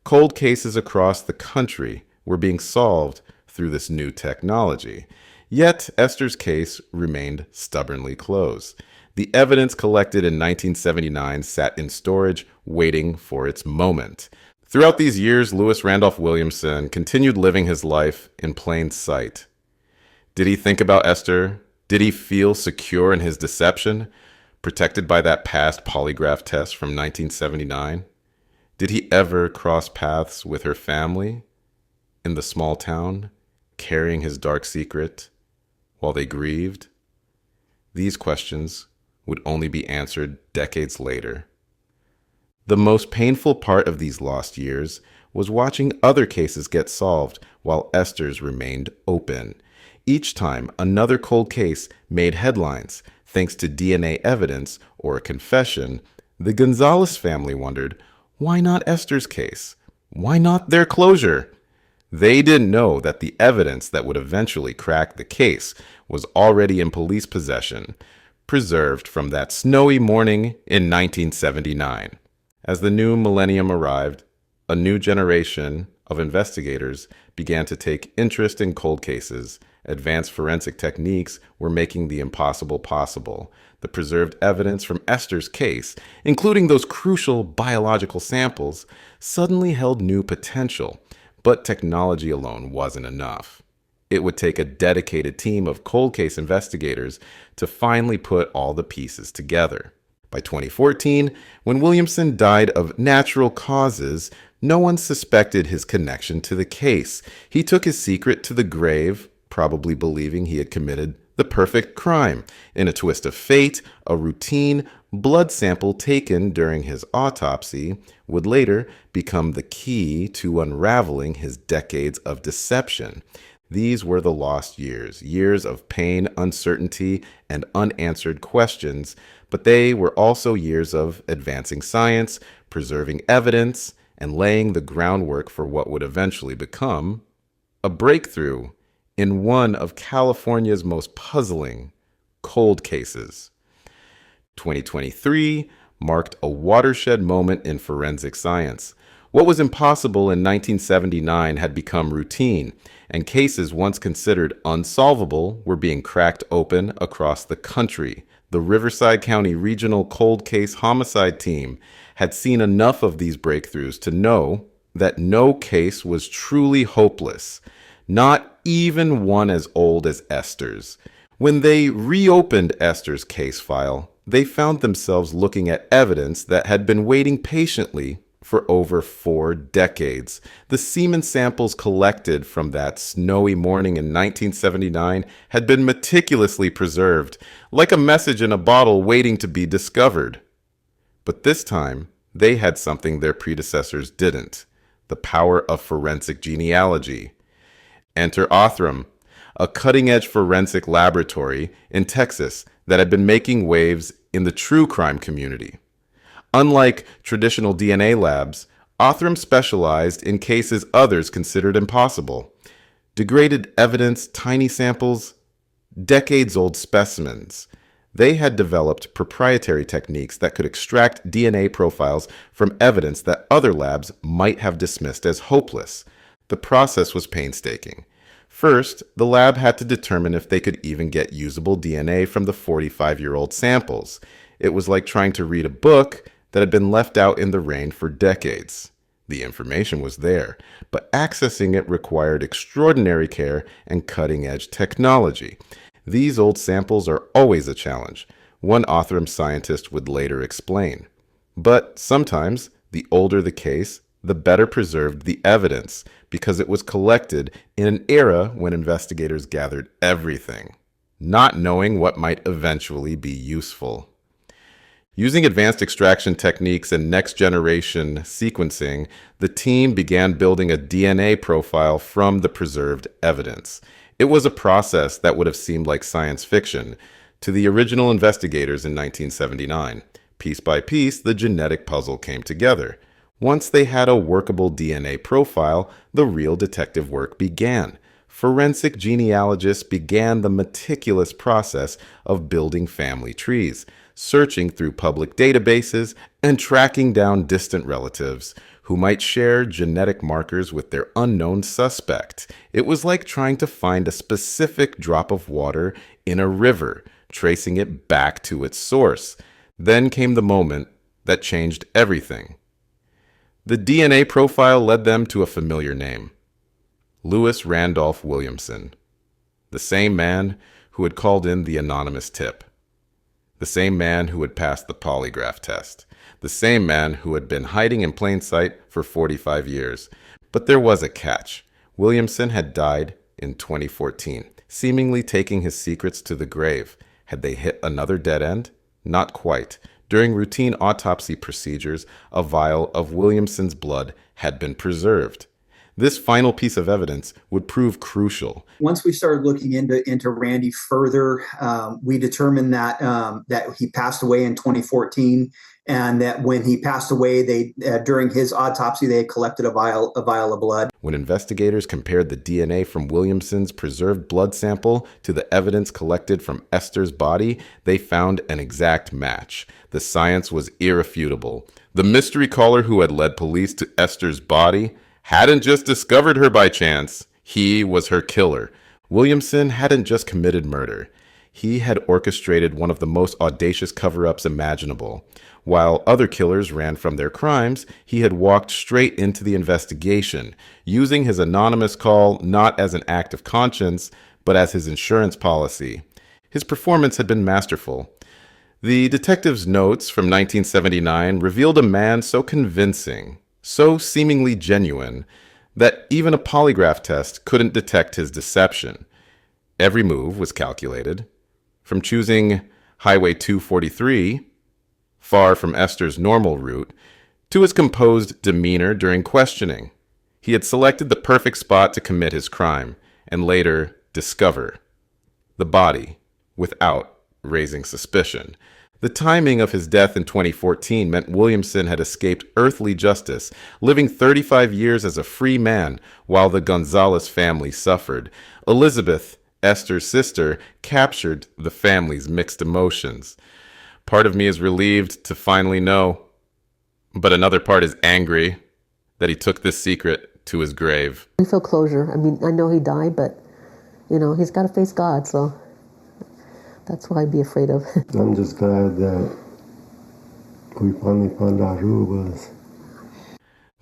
Cold cases across the country were being solved through this new technology. Yet Esther's case remained stubbornly closed. The evidence collected in 1979 sat in storage, waiting for its moment. Throughout these years, Louis Randolph Williamson continued living his life in plain sight. Did he think about Esther? Did he feel secure in his deception, protected by that past polygraph test from 1979? Did he ever cross paths with her family in the small town, carrying his dark secret while they grieved? These questions would only be answered decades later. The most painful part of these lost years was watching other cases get solved while Esther's remained open. Each time another cold case made headlines, thanks to DNA evidence or a confession, the Gonzalez family wondered, why not Esther's case? Why not their closure? They didn't know that the evidence that would eventually crack the case was already in police possession, preserved from that snowy morning in 1979. As the new millennium arrived, a new generation of investigators began to take interest in cold cases. Advanced forensic techniques were making the impossible possible. The preserved evidence from Esther's case, including those crucial biological samples, suddenly held new potential. But technology alone wasn't enough. It would take a dedicated team of cold case investigators to finally put all the pieces together. By 2014, when Williamson died of natural causes, no one suspected his connection to the case. He took his secret to the grave, probably believing he had committed the perfect crime. In a twist of fate, a routine blood sample taken during his autopsy would later become the key to unraveling his decades of deception. These were the lost years, years of pain, uncertainty, and unanswered questions, but they were also years of advancing science, preserving evidence, and laying the groundwork for what would eventually become a breakthrough in one of California's most puzzling cold cases. 2023 marked a watershed moment in forensic science. What was impossible in 1979 had become routine, and cases once considered unsolvable were being cracked open across the country. The Riverside County Regional Cold Case Homicide Team had seen enough of these breakthroughs to know that no case was truly hopeless, not even one as old as Esther's. When they reopened Esther's case file, they found themselves looking at evidence that had been waiting patiently for over 4 decades. The semen samples collected from that snowy morning in 1979 had been meticulously preserved, like a message in a bottle waiting to be discovered. But this time, they had something their predecessors didn't: the power of forensic genealogy. Enter Othram, a cutting-edge forensic laboratory in Texas that had been making waves in the true crime community. Unlike traditional DNA labs, Othram specialized in cases others considered impossible: degraded evidence, tiny samples, decades-old specimens. They had developed proprietary techniques that could extract DNA profiles from evidence that other labs might have dismissed as hopeless. The process was painstaking. First, the lab had to determine if they could even get usable DNA from the 45-year-old samples. It was like trying to read a book that had been left out in the rain for decades. The information was there, but accessing it required extraordinary care and cutting-edge technology. These old samples are always a challenge, one Othram scientist would later explain. But sometimes, the older the case, the better preserved the evidence, because it was collected in an era when investigators gathered everything, not knowing what might eventually be useful. Using advanced extraction techniques and next-generation sequencing, the team began building a DNA profile from the preserved evidence. It was a process that would have seemed like science fiction to the original investigators in 1979. Piece by piece, the genetic puzzle came together. Once they had a workable DNA profile, the real detective work began. Forensic genealogists began the meticulous process of building family trees, searching through public databases and tracking down distant relatives who might share genetic markers with their unknown suspect. It was like trying to find a specific drop of water in a river, tracing it back to its source. Then came the moment that changed everything. The DNA profile led them to a familiar name: Lewis Randolph Williamson, the same man who had called in the anonymous tip, the same man who had passed the polygraph test, the same man who had been hiding in plain sight for 45 years. But there was a catch. Williamson had died in 2014, seemingly taking his secrets to the grave. Had they hit another dead end? Not quite. During routine autopsy procedures, a vial of Williamson's blood had been preserved. This final piece of evidence would prove crucial. Once we started looking into Randy further, we determined that that he passed away in 2014, and that when he passed away, during his autopsy they had collected a vial of blood. When investigators compared the DNA from Williamson's preserved blood sample to the evidence collected from Esther's body, they found an exact match. The science was irrefutable. The mystery caller who had led police to Esther's body hadn't just discovered her by chance. He was her killer. Williamson hadn't just committed murder. He had orchestrated one of the most audacious cover-ups imaginable. While other killers ran from their crimes, he had walked straight into the investigation, using his anonymous call not as an act of conscience, but as his insurance policy. His performance had been masterful. The detective's notes from 1979 revealed a man so convincing, so seemingly genuine, that even a polygraph test couldn't detect his deception. Every move was calculated. From choosing Highway 243, far from Esther's normal route, to his composed demeanor during questioning. He had selected the perfect spot to commit his crime, and later discover the body without raising suspicion. The timing of his death in 2014 meant Williamson had escaped earthly justice, living 35 years as a free man while the Gonzalez family suffered. Elizabeth, Esther's sister, captured the family's mixed emotions. Part of me is relieved to finally know, but another part is angry that he took this secret to his grave. We feel closure. I mean, I know he died, but, he's got to face God, so that's what I'd be afraid of. I'm just glad that we finally found out who it was.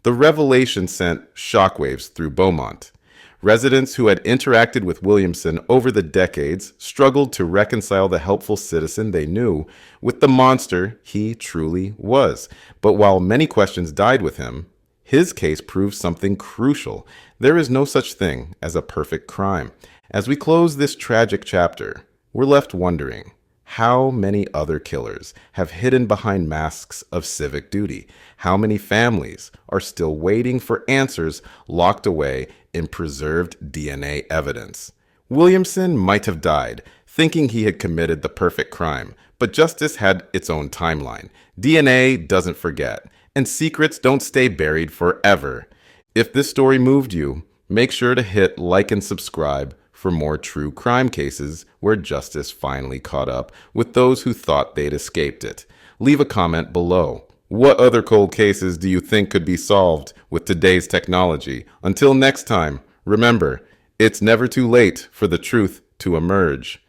The revelation sent shockwaves through Beaumont. Residents who had interacted with Williamson over the decades struggled to reconcile the helpful citizen they knew with the monster he truly was. But while many questions died with him, his case proved something crucial. There is no such thing as a perfect crime. As we close this tragic chapter, we're left wondering, how many other killers have hidden behind masks of civic duty? How many families are still waiting for answers locked away in preserved DNA evidence? Williamson might have died, thinking he had committed the perfect crime, but justice had its own timeline. DNA doesn't forget, and secrets don't stay buried forever. If this story moved you, make sure to hit like and subscribe for more true crime cases where justice finally caught up with those who thought they'd escaped it. Leave a comment below. What other cold cases do you think could be solved with today's technology? Until next time, remember, it's never too late for the truth to emerge.